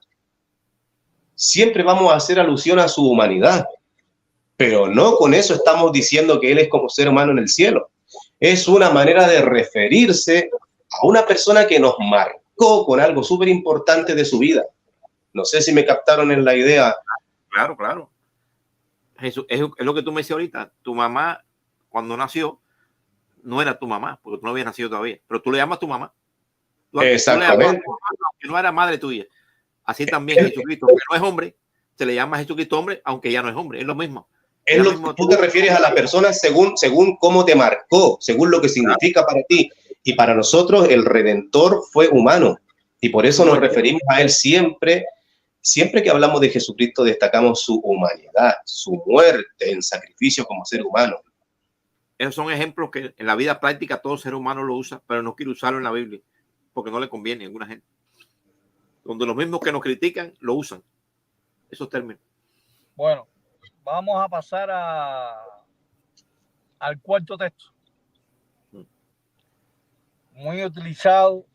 siempre vamos a hacer alusión a su humanidad. Pero no con eso estamos diciendo que Él es como ser humano en el cielo. Es una manera de referirse a una persona que nos marcó con algo súper importante de su vida. No sé si me captaron en la idea. Claro. Jesús, es lo que tú me decías ahorita. Tu mamá, cuando nació, no era tu mamá, porque tú no habías nacido todavía. Pero tú le llamas tu mamá. Exactamente. Que no era madre tuya. Así también Jesucristo, que no es hombre, se le llama Jesucristo hombre, aunque ya no es hombre. Es lo mismo. Tú te refieres a la persona según cómo te marcó, según lo que significa para ti. Y para nosotros el Redentor fue humano. Y por eso nos referimos a Él siempre. Siempre que hablamos de Jesucristo destacamos su humanidad, su muerte en sacrificio como ser humano. Esos son ejemplos que en la vida práctica todo ser humano lo usa, pero no quiere usarlo en la Biblia, porque no le conviene a alguna gente. Donde los mismos que nos critican lo usan. Esos términos. Bueno, vamos a pasar al cuarto texto. Muy utilizado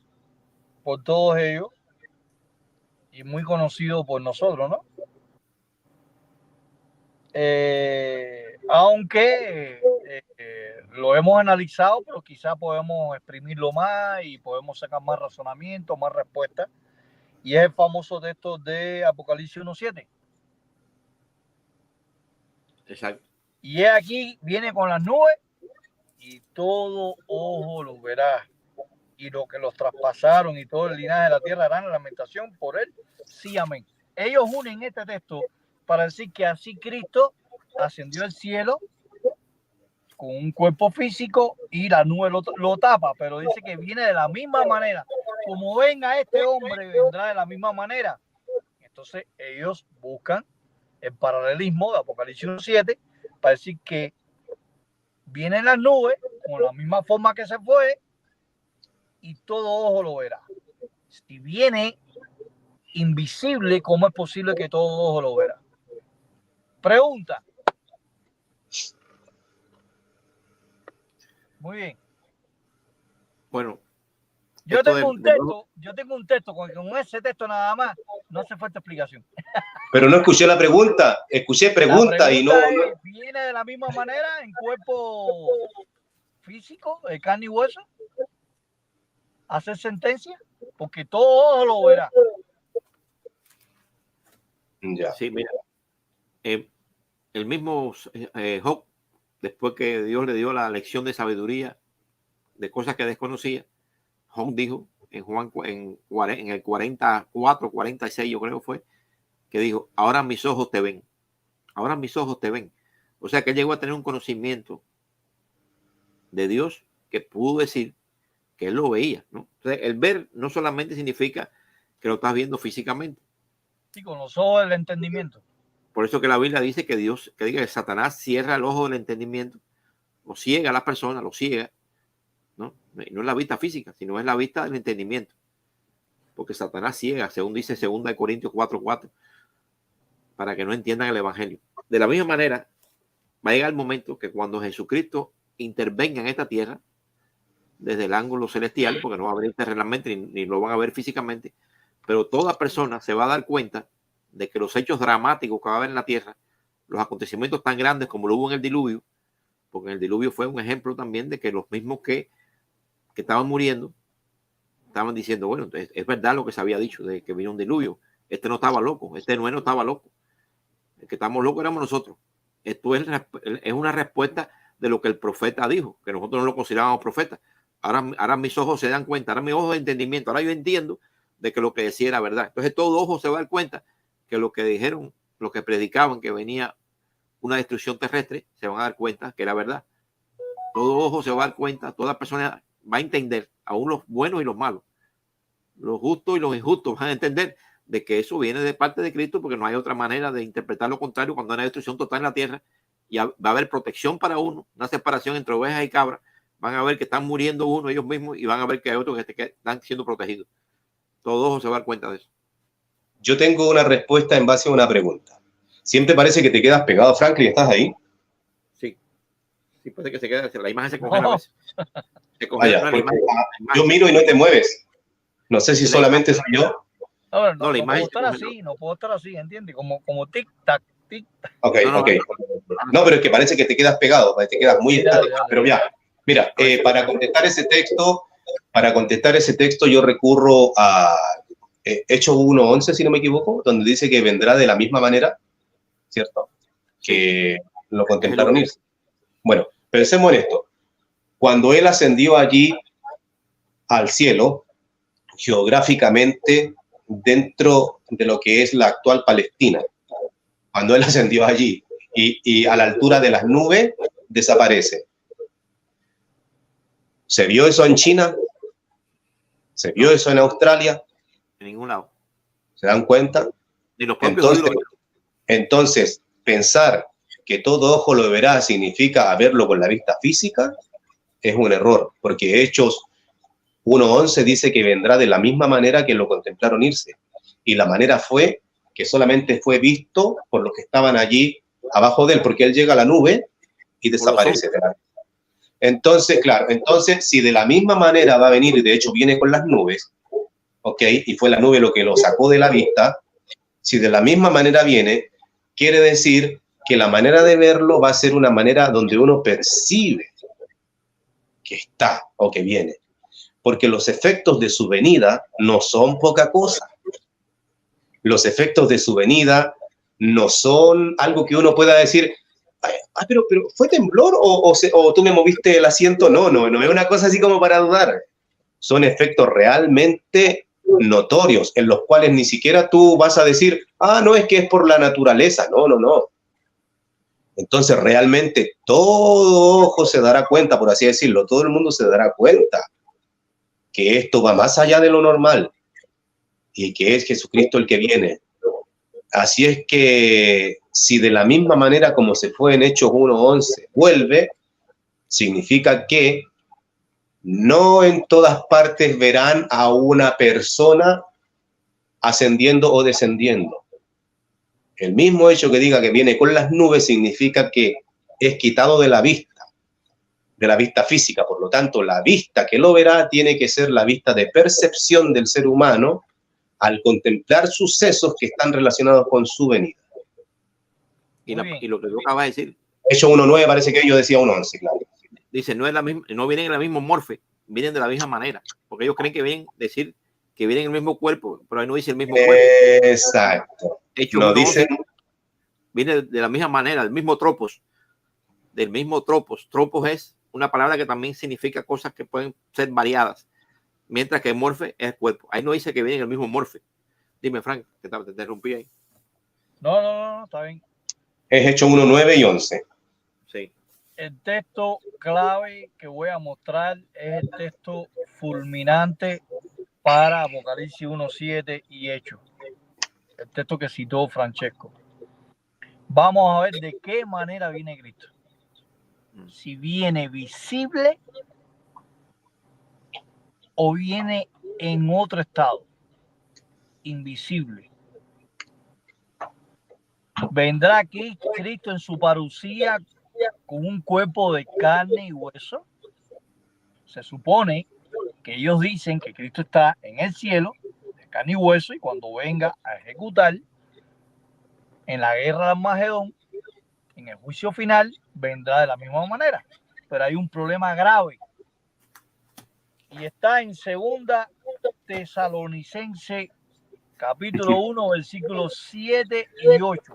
por todos ellos y muy conocido por nosotros, ¿no? Aunque lo hemos analizado, pero quizá podemos exprimirlo más y podemos sacar más razonamiento, más respuestas. Y es el famoso texto de Apocalipsis 1:7. Exacto. Y es aquí, viene con las nubes y todo ojo lo verá. Y lo que los traspasaron y todo el linaje de la tierra harán lamentación por él. Sí, amén. Ellos unen este texto para decir que así Cristo ascendió al cielo con un cuerpo físico y la nube lo tapa, pero dice que viene de la misma manera. Como venga este hombre, vendrá de la misma manera. Entonces ellos buscan el paralelismo de Apocalipsis 1:7 para decir que vienen las nubes con la misma forma que se fue y todo ojo lo verá. Si viene invisible, ¿cómo es posible que todo ojo lo verá? Pregunta. Muy bien. Bueno. Yo tengo un texto, con ese texto nada más, no hace falta explicación. Pero no escuché la pregunta, escuché pregunta y no. ¿Viene de la misma manera en cuerpo físico, de carne y hueso? ¿Hacer sentencia? Porque todo lo verá. Ya. Sí, mira. El mismo Job, después que Dios le dio la lección de sabiduría de cosas que desconocía, Job dijo en Juan en el 44, 46 yo creo fue, que dijo, ahora mis ojos te ven. Ahora mis ojos te ven. O sea que él llegó a tener un conocimiento de Dios que pudo decir que él lo veía, ¿no? Entonces, el ver no solamente significa que lo estás viendo físicamente. Sí, con los ojos del entendimiento. Por eso que la Biblia dice que Dios, que diga que Satanás cierra el ojo del entendimiento, o ciega a las personas, lo ciega, ¿no? Y no es la vista física, sino es la vista del entendimiento. Porque Satanás ciega, según dice 2 Corintios 4:4, para que no entiendan el evangelio. De la misma manera, va a llegar el momento que cuando Jesucristo intervenga en esta tierra, desde el ángulo celestial, porque no va a ver terrenalmente ni lo van a ver físicamente, pero toda persona se va a dar cuenta de que los hechos dramáticos que va a haber en la tierra, los acontecimientos tan grandes como lo hubo en el diluvio, porque en el diluvio fue un ejemplo también de que los mismos que estaban muriendo estaban diciendo, bueno, es verdad lo que se había dicho de que vino un diluvio. Este no estaba loco, este no estaba loco. El que estamos locos éramos nosotros. Esto es una respuesta de lo que el profeta dijo, que nosotros no lo considerábamos profeta. Ahora mis ojos se dan cuenta, ahora mis ojos de entendimiento, ahora yo entiendo de que lo que decía era verdad. Entonces todo ojo se va a dar cuenta que lo que dijeron, lo que predicaban, que venía una destrucción terrestre, se van a dar cuenta que era verdad. Todo ojo se va a dar cuenta, toda persona va a entender, aún los buenos y los malos, los justos y los injustos van a entender de que eso viene de parte de Cristo, porque no hay otra manera de interpretar lo contrario cuando hay una destrucción total en la tierra y va a haber protección para uno, una separación entre ovejas y cabras. Van a ver que están muriendo uno ellos mismos y van a ver que hay otros que están siendo protegidos. Todo ojo se va a dar cuenta de eso. Yo tengo una respuesta en base a una pregunta. Siempre parece que te quedas pegado, Franklin, ¿estás ahí? Sí. Sí, parece que se queda, la imagen se congela a veces. Se congela la imagen. Yo miro y no te mueves. No sé si solamente soy yo. No, la imagen no puedo estar así, ¿entiendes? Como tic-tac, tic-tac. Ok. No, pero es que parece que te quedas pegado, te quedas muy estático. Pero ya, mira, para contestar ese texto yo recurro a Hechos 1:11, si no me equivoco, donde dice que vendrá de la misma manera, ¿cierto? Que lo contemplaron irse. Bueno, pensemos en esto. Cuando él ascendió allí al cielo, geográficamente dentro de lo que es la actual Palestina, cuando él ascendió allí y a la altura de las nubes, desaparece. ¿Se vio eso en China? ¿Se vio eso en Australia? En ningún lado. ¿Se dan cuenta? Entonces, pensar que todo ojo lo verá significa verlo con la vista física es un error, porque Hechos 1:11 dice que vendrá de la misma manera que lo contemplaron irse. Y la manera fue que solamente fue visto por los que estaban allí abajo de él, porque él llega a la nube y desaparece. Entonces, claro, si de la misma manera va a venir, y de hecho viene con las nubes, ¿ok? Y fue la nube lo que lo sacó de la vista, si de la misma manera viene, quiere decir que la manera de verlo va a ser una manera donde uno percibe que está o que viene. Porque los efectos de su venida no son poca cosa. Los efectos de su venida no son algo que uno pueda decir, pero ¿fue temblor o tú me moviste el asiento? No es una cosa así como para dudar. Son efectos realmente notorios, en los cuales ni siquiera tú vas a decir, no es que es por la naturaleza. No. Entonces realmente todo ojo se dará cuenta, por así decirlo, todo el mundo se dará cuenta que esto va más allá de lo normal y que es Jesucristo el que viene. Así es que si de la misma manera como se fue en Hechos 1:11 vuelve, significa que no en todas partes verán a una persona ascendiendo o descendiendo. El mismo hecho que diga que viene con las nubes significa que es quitado de la vista. de la vista física. Por lo tanto, la vista que lo verá tiene que ser la vista de percepción del ser humano al contemplar sucesos que están relacionados con su venida. Y lo que tú acabas de decir. Hecho 1.9 parece que yo decía 1.11, claro. Dice, no vienen en la misma morfe, vienen de la misma manera, porque ellos creen que vienen que vienen en el mismo cuerpo, pero ahí no dice el mismo cuerpo. Exacto. Hecho no dicen. Viene de la misma manera, del mismo tropos. Tropos es una palabra que también significa cosas que pueden ser variadas, mientras que morfe es cuerpo. Ahí no dice que viene en el mismo morfe. Dime, Frank, que te interrumpí ahí. No, está bien. Es Hecho 1.9 y 11. Sí. El texto clave que voy a mostrar es el texto fulminante para Apocalipsis 1.7 y Hechos. El texto que citó Francesco. Vamos a ver de qué manera viene Cristo. Si viene visible o viene en otro estado, invisible. ¿Vendrá aquí Cristo en su parucía con un cuerpo de carne y hueso? Se supone que ellos dicen que Cristo está en el cielo, de carne y hueso, y cuando venga a ejecutar en la guerra de Armagedón, en el juicio final, vendrá de la misma manera. Pero hay un problema grave. Y está en 2 Tesalonicenses, capítulo 1, versículos 7 y 8.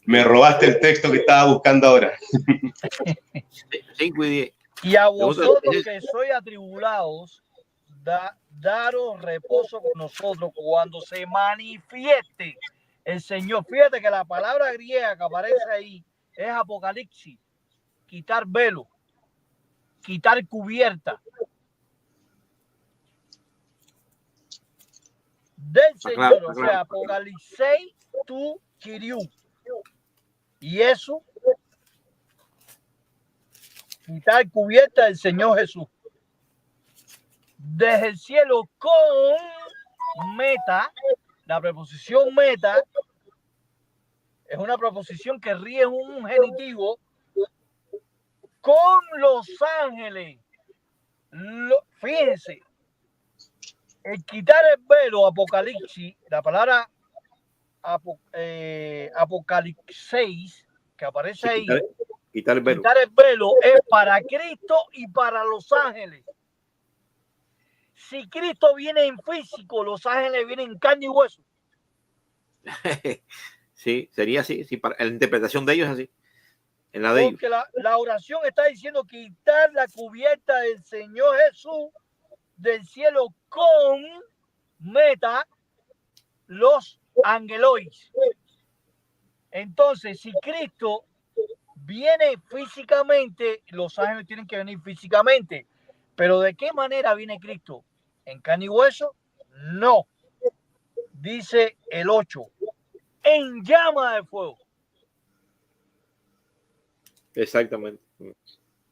Me robaste el texto que estaba buscando ahora. 5 y 10. Y a vosotros que sois atribulados, daros reposo con nosotros cuando se manifieste el Señor. Fíjate que la palabra griega que aparece ahí es apocalipsis, quitar velo, quitar cubierta del Señor. O sea, apocalipsis tu Kiriu. Y eso, quitar cubierta del Señor Jesús. Desde el cielo con meta, la preposición meta es una preposición que ríe un genitivo con los ángeles. Fíjense, el quitar el velo, apocalipsis, la palabra apocalipsis que aparece ahí, quitar el velo es para Cristo y para los ángeles. Si Cristo viene en físico, los ángeles vienen en carne y hueso. Sí, sería así. Sí, para la interpretación de ellos es así. En la de porque ellos. La oración está diciendo quitar la cubierta del Señor Jesús del cielo con meta los angelois. Entonces, si Cristo viene físicamente, los ángeles tienen que venir físicamente. Pero ¿de qué manera viene Cristo? ¿En carne y hueso? No. Dice el 8. En llama de fuego. Exactamente.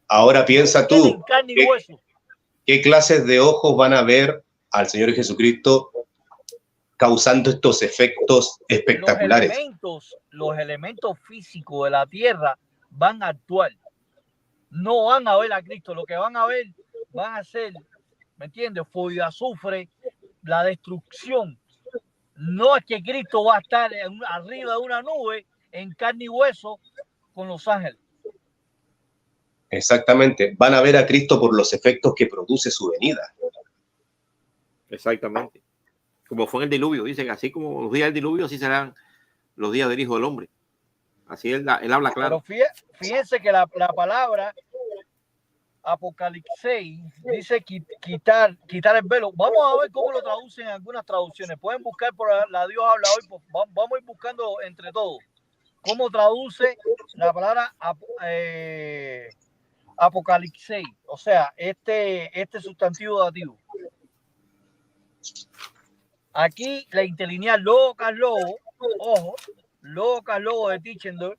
Ahora piensa tú, en carne y hueso. ¿Qué clases de ojos van a ver al Señor Jesucristo causando estos efectos espectaculares? Los elementos físicos de la tierra van a actuar. No van a ver a Cristo. Lo que van a ver van a ser, ¿me entiendes? Fuego de azufre, la destrucción. No es que Cristo va a estar arriba de una nube en carne y hueso con los ángeles. Exactamente. Van a ver a Cristo por los efectos que produce su venida. Exactamente. Como fue en el diluvio. Dicen, así como los días del diluvio, así serán los días del Hijo del Hombre. Así él habla claro. Pero fíjense que la palabra Apocalipsis dice quitar el velo. Vamos a ver cómo lo traducen en algunas traducciones. Pueden buscar por la Dios habla hoy. Pues vamos a ir buscando entre todos cómo traduce la palabra Apocalipsis. O sea, este sustantivo dativo. Aquí la interlineal Lucas Lobo, ojo, Lucas Lobo de Tischendorf,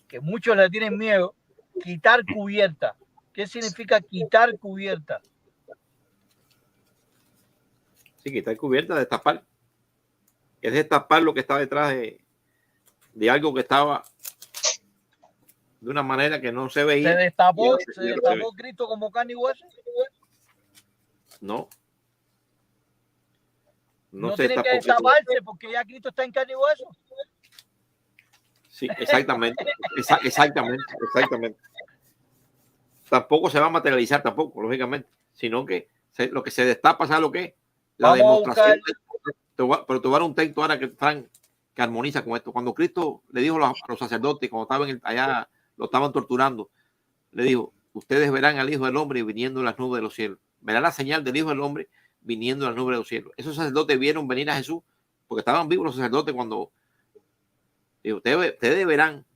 que muchos le tienen miedo, quitar cubierta. ¿Qué significa quitar cubierta? Sí, quitar cubierta, destapar. Es destapar lo que está detrás de algo que estaba de una manera que no se veía. ¿Se destapó Cristo como carne y hueso? No. No tiene que destaparse porque ya Cristo está en carne y hueso. Sí, exactamente. Exactamente. Tampoco se va a materializar tampoco, lógicamente, sino que lo que se destapa, ¿sabes lo que es? La demostración. Pero te voy a dar un texto ahora que armoniza con esto. Cuando Cristo le dijo a los sacerdotes, cuando estaban allá, lo estaban torturando, le dijo: ustedes verán al Hijo del Hombre viniendo en las nubes de los cielos. Verán la señal del Hijo del Hombre viniendo en las nubes de los cielos. Esos sacerdotes vieron venir a Jesús, porque estaban vivos los sacerdotes cuando dijo: ustedes verán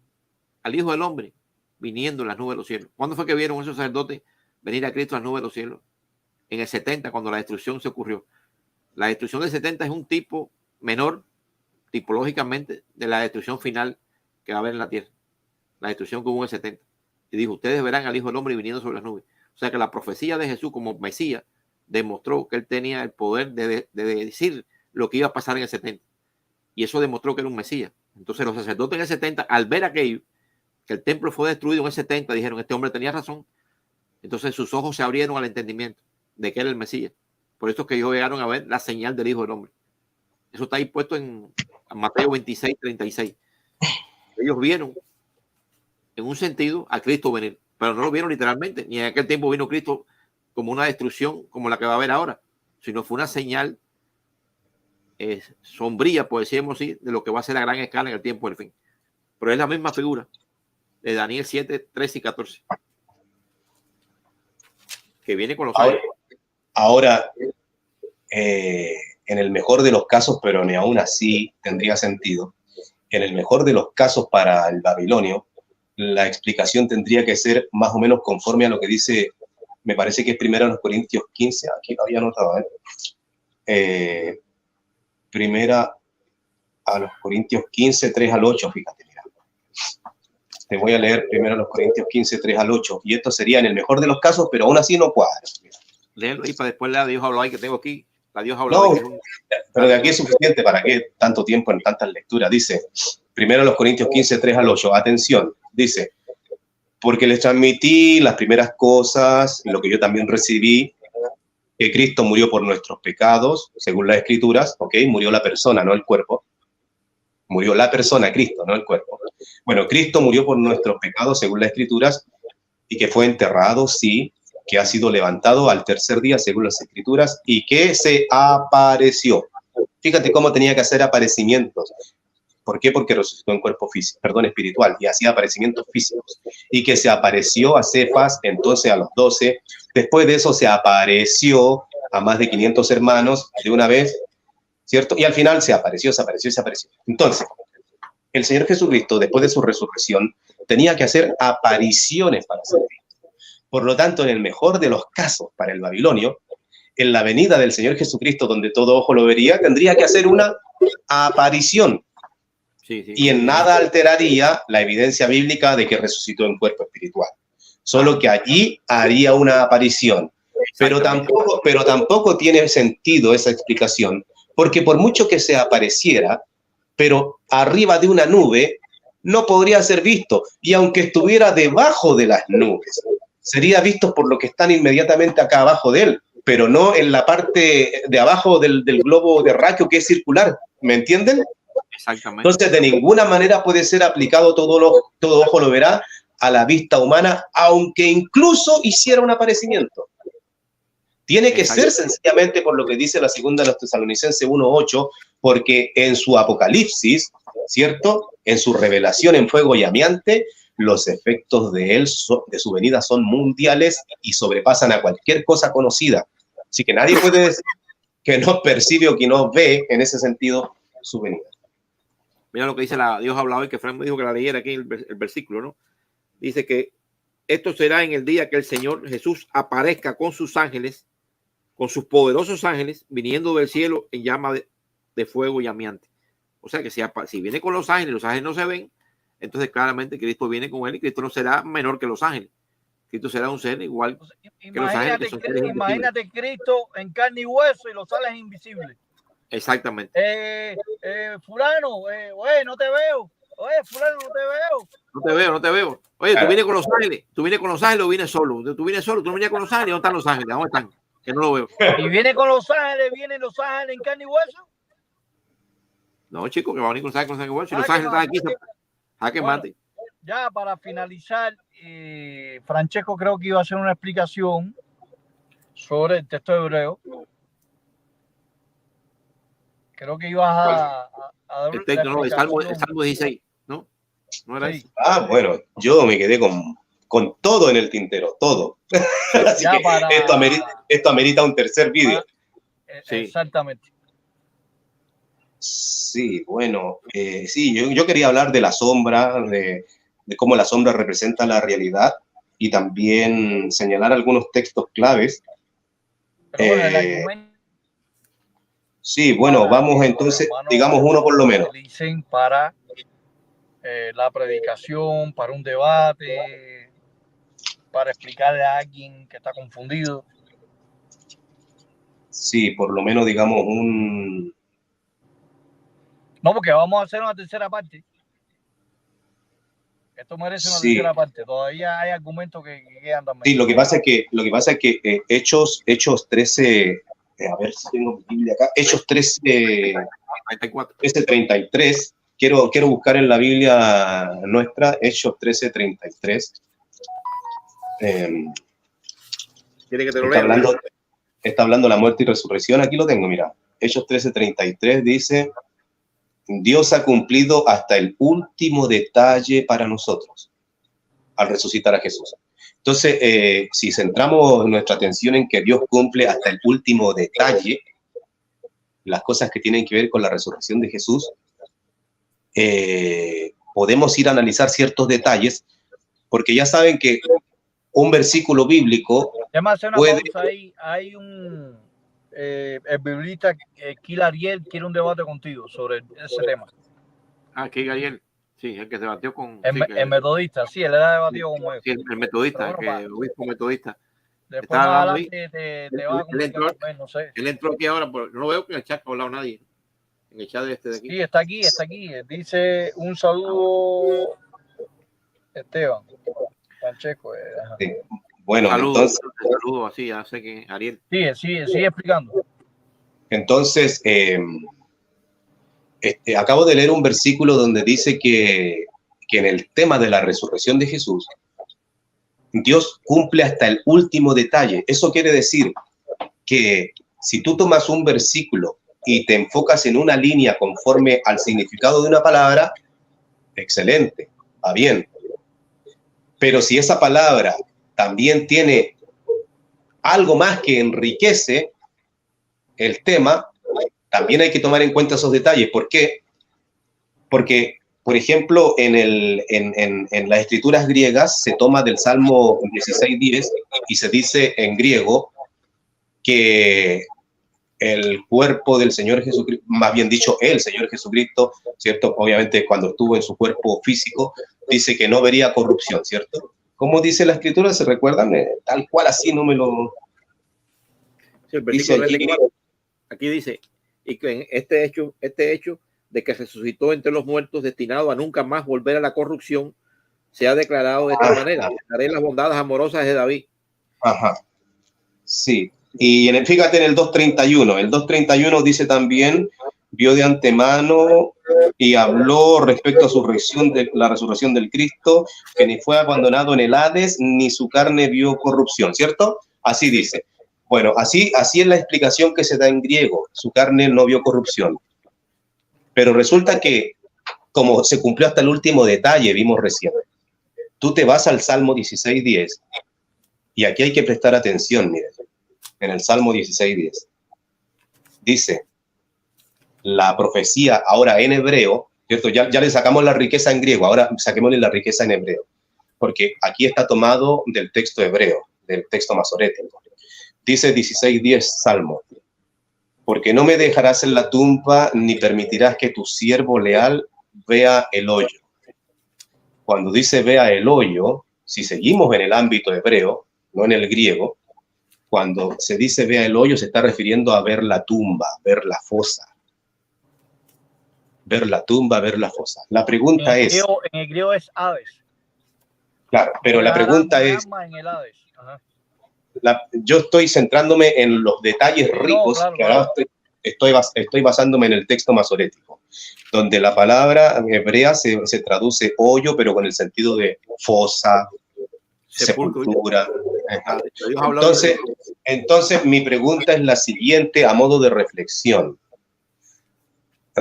al Hijo del Hombre viniendo en las nubes de los cielos. ¿Cuándo fue que vieron esos sacerdotes venir a Cristo en las nubes de los cielos? En el 70, cuando la destrucción se ocurrió. La destrucción del 70 es un tipo menor, tipológicamente, de la destrucción final que va a haber en la tierra. La destrucción que hubo en el 70. Y dijo: ustedes verán al Hijo del Hombre viniendo sobre las nubes. O sea que la profecía de Jesús como Mesías demostró que él tenía el poder de decir lo que iba a pasar en el 70. Y eso demostró que era un Mesías. Entonces los sacerdotes en el 70, al ver aquello, que el templo fue destruido en el 70, dijeron: este hombre tenía razón. Entonces sus ojos se abrieron al entendimiento de que era el Mesías. Por eso es que ellos llegaron a ver la señal del Hijo del Hombre. Eso está ahí puesto en Mateo 26, 36. Ellos vieron en un sentido a Cristo venir, pero no lo vieron literalmente, ni en aquel tiempo vino Cristo como una destrucción como la que va a haber ahora, sino fue una señal sombría, por decirlo así, de lo que va a ser la gran escala en el tiempo del fin. Pero es la misma figura de Daniel 7, 13 y 14, que viene con los ángeles. Ahora, en el mejor de los casos, pero ni aún así tendría sentido, en el mejor de los casos para el babilonio, la explicación tendría que ser más o menos conforme a lo que dice, me parece que es primero en los Corintios 15, aquí lo había anotado, primera a los Corintios 15, 3 al 8, fíjate, mira. Te voy a leer primero los Corintios 15, 3 al 8, y esto sería en el mejor de los casos, pero aún así no cuadra. Léelo ahí para después la Dios habló ahí que tengo aquí. La Dios habló. No, pero de aquí es suficiente. ¿Para qué tanto tiempo en tantas lecturas? Dice, primero los Corintios 15, 3 al 8. Atención, dice, porque les transmití las primeras cosas, lo que yo también recibí, que Cristo murió por nuestros pecados, según las Escrituras, ¿ok? Murió la persona, no el cuerpo. Murió la persona, Cristo, no el cuerpo. Bueno, Cristo murió por nuestros pecados, según las Escrituras, y que fue enterrado, sí, que ha sido levantado al tercer día, según las Escrituras, y que se apareció. Fíjate cómo tenía que hacer aparecimientos. ¿Por qué? Porque resucitó en cuerpo físico, espiritual, y hacía aparecimientos físicos. Y que se apareció a Cefas, entonces a los 12. Después de eso se apareció a más de 500 hermanos de una vez, ¿cierto? Y al final se apareció. Entonces, el Señor Jesucristo, después de su resurrección, tenía que hacer apariciones para ser visto. Por lo tanto, en el mejor de los casos para el babilonio, en la venida del Señor Jesucristo, donde todo ojo lo vería, tendría que hacer una aparición. Sí. Y en nada alteraría la evidencia bíblica de que resucitó en cuerpo espiritual. Solo que allí haría una aparición. Pero tampoco tiene sentido esa explicación, porque por mucho que se apareciera, pero arriba de una nube, no podría ser visto. Y aunque estuviera debajo de las nubes, sería visto por lo que están inmediatamente acá abajo de él, pero no en la parte de abajo del globo terráqueo que es circular. ¿Me entienden? Exactamente. Entonces, de ninguna manera puede ser aplicado todo ojo lo verá a la vista humana, aunque incluso hiciera un aparecimiento. Tiene que ser sencillamente por lo que dice la segunda de los Tesalonicenses 1:8, porque en su Apocalipsis, ¿cierto? En su revelación en fuego llameante, los efectos de su venida son mundiales y sobrepasan a cualquier cosa conocida. Así que nadie puede decir que no percibe o que no ve en ese sentido su venida. Mira lo que dice Dios ha hablado y que Frank me dijo que la leyera aquí el versículo, ¿no? Dice que esto será en el día que el Señor Jesús aparezca con sus ángeles, con sus poderosos ángeles, viniendo del cielo en llama de fuego llameante. O sea que si viene con los ángeles no se ven, entonces claramente Cristo viene con él y Cristo no será menor que los ángeles. Cristo será un ser igual que los ángeles. Imagínate Cristo en carne y hueso y los ángeles invisibles. Exactamente. Fulano, no te veo. Oye, fulano, no te veo. No te veo, no te veo. Oye, tú vienes con Los Ángeles. ¿Tú vienes con Los Ángeles o vienes solo? Tú vienes solo, tú no vienes con Los Ángeles. ¿Dónde están Los Ángeles? ¿Dónde están? Que no lo veo. ¿Y viene con Los Ángeles? ¿Viene Los Ángeles en carne y hueso? No, chico, que va a venir con Los Ángeles en hueso. Si Los Ángeles están aquí, jaque mate. Ya para finalizar, Francesco creo que iba a hacer una explicación sobre el texto hebreo. Creo que ibas a dar el texto, no, el Salmo 16, ¿no? ¿No era eso? Ah, bueno, yo me quedé con todo en el tintero, todo. Así que esto amerita un tercer vídeo. Sí. Exactamente. Sí, bueno, sí, yo quería hablar de la sombra, de cómo la sombra representa la realidad y también señalar algunos textos claves. Pero bueno, el argumento sí, bueno, vamos entonces, digamos uno por lo menos. Dicen para la predicación, para un debate, para explicarle a alguien que está confundido. Sí, por lo menos digamos un... No, porque vamos a hacer una tercera parte. Esto merece una tercera parte. Todavía hay argumentos que quedan también. Sí, lo que pasa es que Hechos 13, a ver si tengo mi Biblia acá, Hechos 13:33, quiero buscar en la Biblia nuestra, Hechos 13:33. ¿Quiere que te lo lea? Está hablando de la muerte y resurrección, aquí lo tengo, mira. Hechos 13:33 dice... Dios ha cumplido hasta el último detalle para nosotros al resucitar a Jesús. Entonces, si centramos nuestra atención en que Dios cumple hasta el último detalle las cosas que tienen que ver con la resurrección de Jesús, podemos ir a analizar ciertos detalles, porque ya saben que un versículo bíblico puede... Hay un... el biblista Kil Ariel quiere un debate contigo sobre ese tema. Ah, Kil Ariel, sí, el que se debatió con... El metodista, sí, él era debatido con él. Sí, el metodista, el obispo metodista. Después más adelante te va a comunicar, no sé. Él entró aquí ahora, pero no veo que en el chat ha hablado nadie. En el chat de aquí. Sí, está aquí. Dice un saludo, Esteban, Francesco. Sí. Bueno, saludos así, ya sé que Ariel. Sigue explicando. Entonces, acabo de leer un versículo donde dice que en el tema de la resurrección de Jesús, Dios cumple hasta el último detalle. Eso quiere decir que si tú tomas un versículo y te enfocas en una línea conforme al significado de una palabra, excelente, va bien. Pero si esa palabra también tiene algo más que enriquece el tema, también hay que tomar en cuenta esos detalles. ¿Por qué? Porque, por ejemplo, en las escrituras griegas se toma del Salmo 16:10 y se dice en griego que el cuerpo del Señor Jesucristo, más bien dicho, el Señor Jesucristo, ¿cierto? Obviamente cuando estuvo en su cuerpo físico, dice que no vería corrupción, ¿cierto? ¿Cómo dice la escritura? ¿Se recuerdan? Tal cual así no me lo... Sí, el versículo aquí dice, y que este hecho de que resucitó entre los muertos, destinado a nunca más volver a la corrupción, se ha declarado de esta manera: daré las bondades amorosas de David. Ajá. Sí. Y fíjate en el 2:31. El 2:31 dice también, vio de antemano y habló respecto a la resurrección del Cristo, que ni fue abandonado en el Hades, ni su carne vio corrupción, ¿cierto? Así dice. Bueno, así es la explicación que se da en griego. Su carne no vio corrupción. Pero resulta que, como se cumplió hasta el último detalle, vimos recién, tú te vas al Salmo 16:10, y aquí hay que prestar atención, miren. En el Salmo 16:10 dice la profecía ahora en hebreo, ¿cierto? Ya le sacamos la riqueza en griego, ahora saquémosle la riqueza en hebreo, porque aquí está tomado del texto hebreo, del texto masorético. Dice 16:10 Salmo: porque no me dejarás en la tumba, ni permitirás que tu siervo leal vea el hoyo. Cuando dice vea el hoyo, si seguimos en el ámbito hebreo, no en el griego, cuando se dice vea el hoyo, se está refiriendo a ver la tumba, ver la fosa. ver la tumba, ver la fosa. La pregunta en el griego es Hades. Claro, pero la pregunta es... En el Hades. Ajá. Yo estoy centrándome en los detalles ricos, claro, que ahora estoy basándome en el texto masorético, donde la palabra hebrea se traduce hoyo, pero con el sentido de fosa, sepultura. Entonces, mi pregunta es la siguiente a modo de reflexión.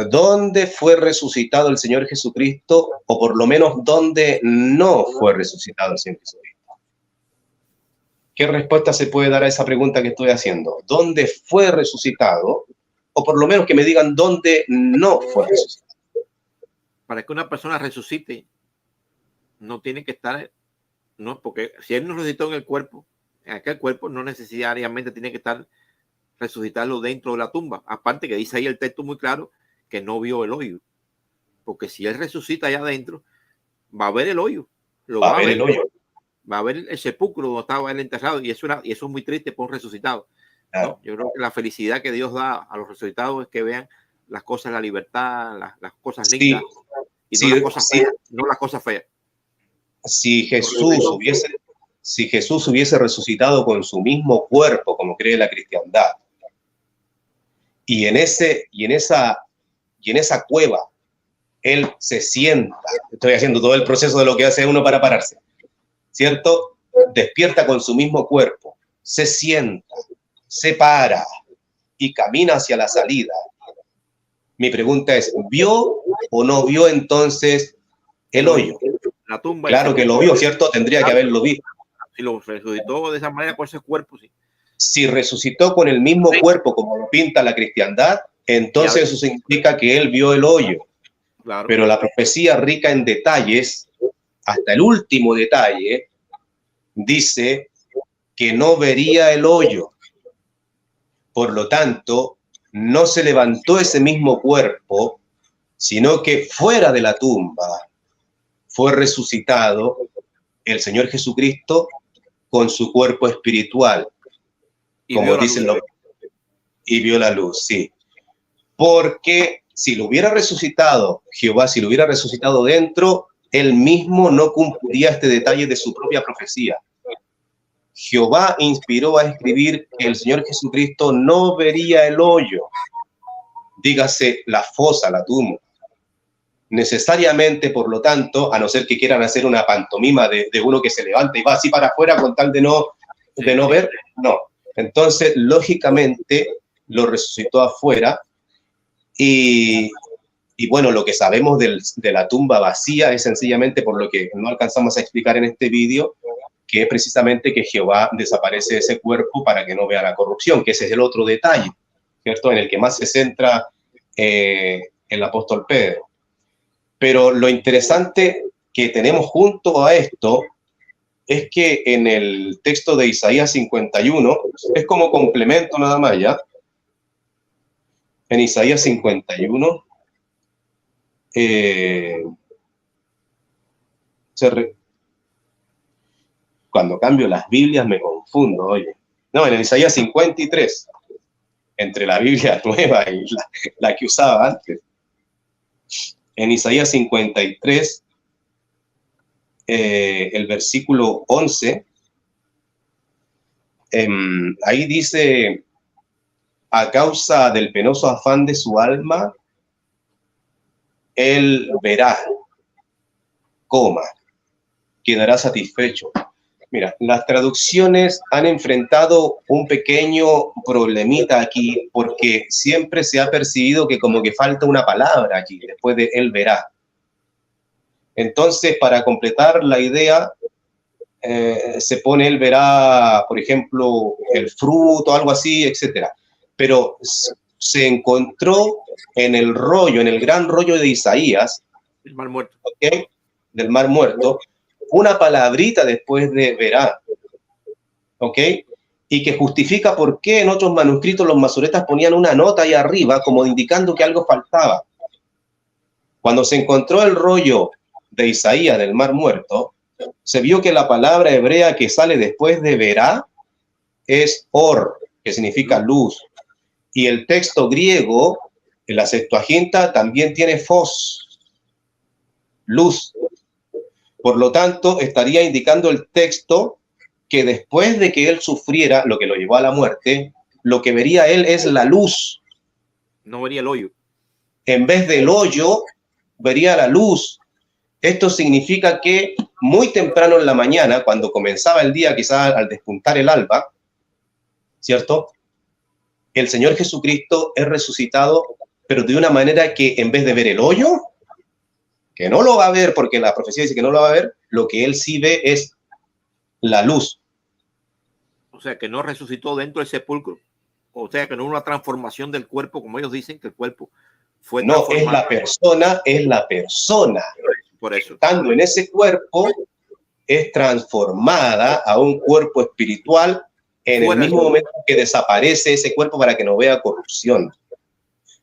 ¿Dónde fue resucitado el Señor Jesucristo? O por lo menos, ¿dónde no fue resucitado el Señor Jesucristo? ¿Qué respuesta se puede dar a esa pregunta que estoy haciendo? ¿Dónde fue resucitado? O por lo menos que me digan dónde no fue resucitado. Para que una persona resucite, no tiene que estar, no, porque si Él nos resucitó en el cuerpo, en aquel cuerpo no necesariamente tiene que estar resucitarlo dentro de la tumba. Aparte que dice ahí el texto muy claro que no vio el hoyo. Porque si Él resucita allá adentro, va a ver el hoyo. Va a ver el hoyo. Va a ver el sepulcro donde estaba él enterrado, y eso es muy triste por un resucitado. Claro. ¿No? Yo creo que la felicidad que Dios da a los resucitados es que vean las cosas, la libertad, las cosas lindas, y no las cosas feas, no las cosas feas. Si Jesús hubiese resucitado con su mismo cuerpo, como cree la cristiandad, y en esa cueva él se sienta, estoy haciendo todo el proceso de lo que hace uno para pararse, ¿cierto? Despierta con su mismo cuerpo, se sienta, se para y camina hacia la salida. Mi pregunta es, ¿vio o no vio entonces el hoyo? La tumba. Claro que lo vio, ¿cierto? Tendría que haberlo visto. Si lo resucitó de esa manera con ese cuerpo, sí. Si resucitó con el mismo cuerpo como lo pinta la cristiandad, entonces eso significa que él vio el hoyo. Claro. Pero la profecía rica en detalles, hasta el último detalle, dice que no vería el hoyo. Por lo tanto, no se levantó ese mismo cuerpo, sino que fuera de la tumba fue resucitado el Señor Jesucristo con su cuerpo espiritual, como dicen los... Y vio la luz, sí. Porque si lo hubiera resucitado Jehová, si lo hubiera resucitado dentro, él mismo no cumpliría este detalle de su propia profecía. Jehová inspiró a escribir que el Señor Jesucristo no vería el hoyo, dígase la fosa, la tumba. Necesariamente, por lo tanto, a no ser que quieran hacer una pantomima de uno que se levanta y va así para afuera con tal de no ver, no. Entonces, lógicamente, lo resucitó afuera y bueno, lo que sabemos de la tumba vacía es sencillamente por lo que no alcanzamos a explicar en este vídeo, que es precisamente que Jehová desaparece de ese cuerpo para que no vea la corrupción, que ese es el otro detalle, ¿cierto? En el que más se centra el apóstol Pedro. Pero lo interesante que tenemos junto a esto es que en el texto de Isaías 51, es como complemento nada más, ¿ya? En Isaías 51, cuando cambio las Biblias me confundo, oye. No, en el Isaías 53, entre la Biblia nueva y la que usaba antes. En Isaías 53, el versículo 11, ahí dice, a causa del penoso afán de su alma, él verá, quedará satisfecho. Mira, las traducciones han enfrentado un pequeño problemita aquí porque siempre se ha percibido que como que falta una palabra aquí, después de él verá. Entonces, para completar la idea, se pone él verá, por ejemplo, el fruto, algo así, etcétera. Pero se encontró en el rollo, en el gran rollo de Isaías, el Mar Muerto, ¿okay? Del Mar Muerto, una palabrita después de verá, ¿ok? Y que justifica por qué en otros manuscritos los masoretas ponían una nota ahí arriba como indicando que algo faltaba. Cuando se encontró el rollo de Isaías del Mar Muerto, se vio que la palabra hebrea que sale después de verá es or, que significa luz. Y el texto griego En la Septuaginta también tiene phos, luz. Por lo tanto, estaría indicando el texto que después de que él sufriera lo que lo llevó a la muerte, lo que vería él es la luz. No vería el hoyo. En vez del hoyo, vería la luz. Esto significa que muy temprano en la mañana, cuando comenzaba el día, quizás al despuntar el alba, ¿cierto? El Señor Jesucristo es resucitado, pero de una manera que en vez de ver el hoyo, que no lo va a ver porque la profecía dice que no lo va a ver, lo que él sí ve es la luz. O sea, que no resucitó dentro del sepulcro. O sea, que no hubo una transformación del cuerpo, como ellos dicen, que el cuerpo fue transformado. No, es la persona. Por eso. Estando en ese cuerpo, es transformada a un cuerpo espiritual en el mismo momento que desaparece ese cuerpo para que no vea corrupción.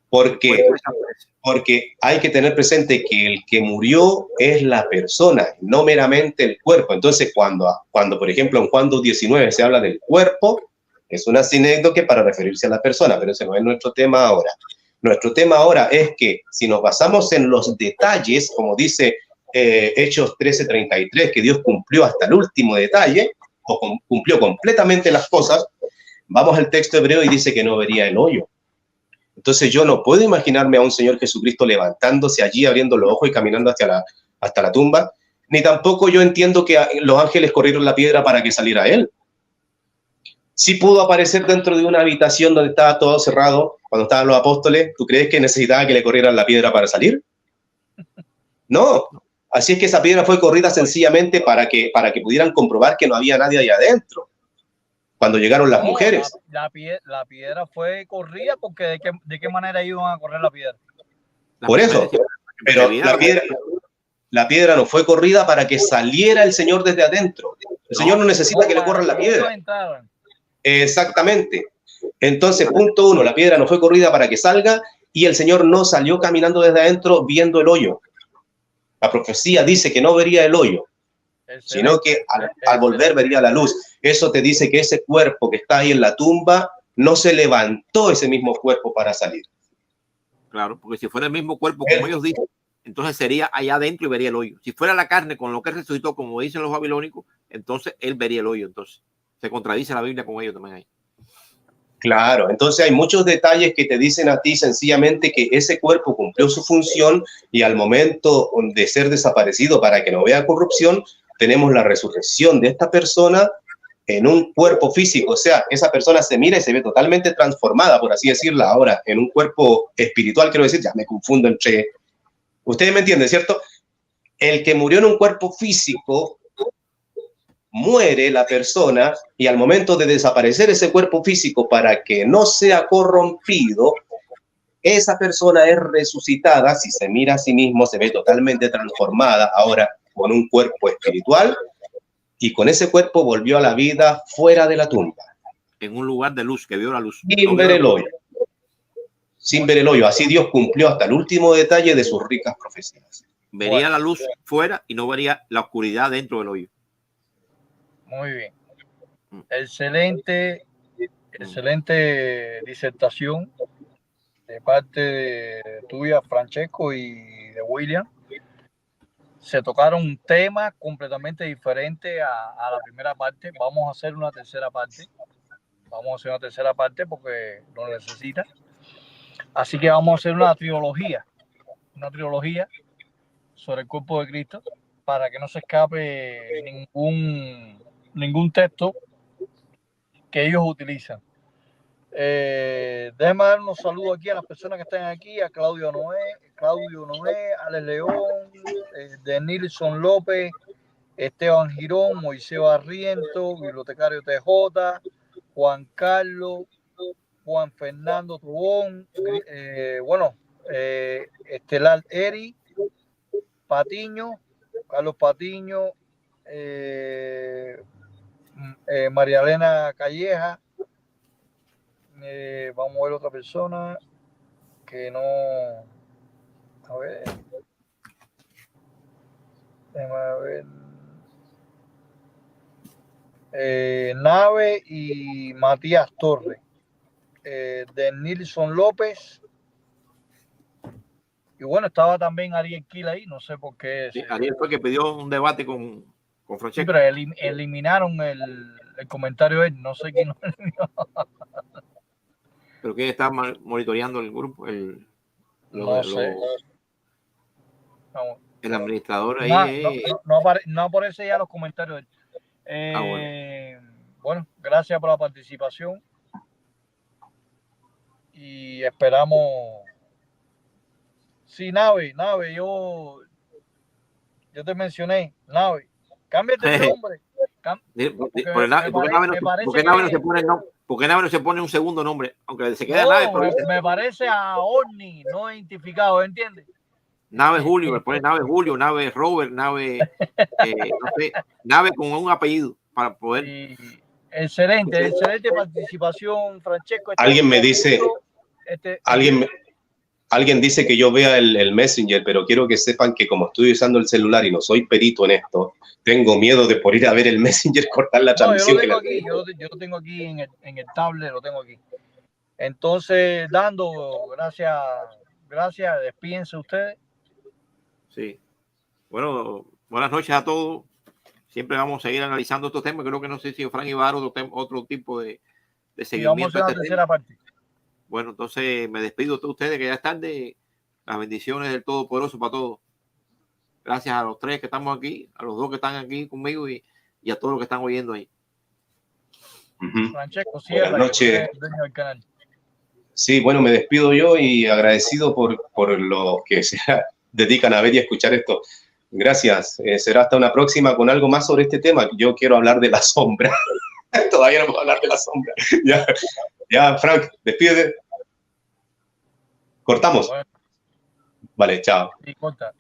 Porque hay que tener presente que el que murió es la persona, no meramente el cuerpo. Entonces, cuando por ejemplo, en Juan 2:19 se habla del cuerpo, es una sinécdoque para referirse a la persona, pero ese no es nuestro tema ahora. Nuestro tema ahora es que si nos basamos en los detalles, como dice Hechos 13:33, que Dios cumplió hasta el último detalle, o cumplió completamente las cosas, vamos al texto hebreo y dice que no vería el hoyo. Entonces yo no puedo imaginarme a un Señor Jesucristo levantándose allí, abriendo los ojos y caminando hasta la tumba, ni tampoco yo entiendo que los ángeles corrieron la piedra para que saliera él. Sí pudo aparecer dentro de una habitación donde estaba todo cerrado, cuando estaban los apóstoles. ¿Tú crees que necesitaba que le corrieran la piedra para salir? No. Así es que esa piedra fue corrida sencillamente para que pudieran comprobar que no había nadie ahí adentro. Cuando llegaron las mujeres. La piedra fue corrida porque ¿de qué manera iban a correr la piedra? Por eso. Pero la piedra no fue corrida para que saliera el Señor desde adentro. El Señor no necesita que le corran la piedra. Exactamente. Entonces, punto 1, la piedra no fue corrida para que salga y el Señor no salió caminando desde adentro viendo el hoyo. La profecía dice que no vería el hoyo, sino que al volver vería la luz. Eso te dice que ese cuerpo que está ahí en la tumba no se levantó ese mismo cuerpo para salir. Claro, porque si fuera el mismo cuerpo, como ellos dicen, entonces sería allá adentro y vería el hoyo. Si fuera la carne con lo que resucitó, como dicen los babilónicos, entonces él vería el hoyo. Entonces se contradice la Biblia con ellos también ahí. Claro, entonces hay muchos detalles que te dicen a ti sencillamente que ese cuerpo cumplió su función y al momento de ser desaparecido para que no vea corrupción, tenemos la resurrección de esta persona en un cuerpo físico. O sea, esa persona se mira y se ve totalmente transformada, por así decirla. Ahora, en un cuerpo espiritual, quiero decir, ya me confundo entre... Ustedes me entienden, ¿cierto? El que murió en un cuerpo físico, muere la persona y al momento de desaparecer ese cuerpo físico para que no sea corrompido, esa persona es resucitada. Si se mira a sí mismo, se ve totalmente transformada ahora con un cuerpo espiritual y con ese cuerpo volvió a la vida fuera de la tumba. En un lugar de luz, que vio la luz. Sin ver el hoyo. Sin ver el hoyo. Así Dios cumplió hasta el último detalle de sus ricas profecías. Vería la luz fuera y no vería la oscuridad dentro del hoyo. Muy bien. Excelente disertación de parte de tuya, Francesco, y de William. Se tocaron un tema completamente diferente a la primera parte. Vamos a hacer una tercera parte. Porque lo necesita. Así que vamos a hacer una trilogía sobre el cuerpo de Cristo para que no se escape ningún texto que ellos utilizan. Déjame dar unos saludos aquí a las personas que están aquí, a Claudio Noé, Alex León, Denilson López, Esteban Girón, Moisés Barriento, bibliotecario TJ, Juan Carlos, Juan Fernando Tubón, Estelar Eri, Patiño, Carlos Patiño, María Elena Calleja. Vamos a ver otra persona que no. A ver. Déjame ver. Nave y Matías Torres. De Nilson López. Y bueno, estaba también Ariel Kiel ahí, no sé por qué. Sí, Ariel fue que pidió un debate con Francesco. Sí, pero eliminaron el comentario de él, no sé quién lo eliminó. ¿Pero quién está monitoreando el grupo? No sé. El administrador ahí. No aparece ya los comentarios de él. Bueno, gracias por la participación. Y esperamos. Sí, Nave, yo te mencioné, Nave, cámbiate el nombre. ¿Por qué Nave no se pone un segundo nombre? Aunque se quede Nave. Me parece a Orni, no identificado, ¿entiendes? Nave Julio, me pone Nave Julio, Nave Robert, Nave, no sé, Nave con un apellido para poder. Sí. Excelente participación, Francesco. Alguien me dice, alguien dice que yo vea el Messenger, pero quiero que sepan que como estoy usando el celular y no soy perito en esto, tengo miedo de por ir a ver el Messenger, cortar la transmisión. Yo lo tengo aquí en el tablet, lo tengo aquí. Entonces, Dando, gracias, despídense ustedes. Sí. Bueno, buenas noches a todos. Siempre vamos a seguir analizando estos temas. Creo que no sé si Frank iba a dar otro tipo de seguimiento. Y vamos a la tercera parte. Bueno, entonces me despido de ustedes, que ya es tarde. Las bendiciones del Todopoderoso para todos. Gracias a los tres que estamos aquí, a los dos que están aquí conmigo y a todos los que están oyendo ahí. Francesco, buenas noches. Sí, bueno, me despido yo y agradecido por los que se dedican a ver y a escuchar esto. Gracias. Será hasta una próxima con algo más sobre este tema. Yo quiero hablar de la sombra. Todavía no puedo hablar de la sombra. Ya, Frank, despídete. ¿Cortamos? Bueno. Vale, chao. Sí, corta.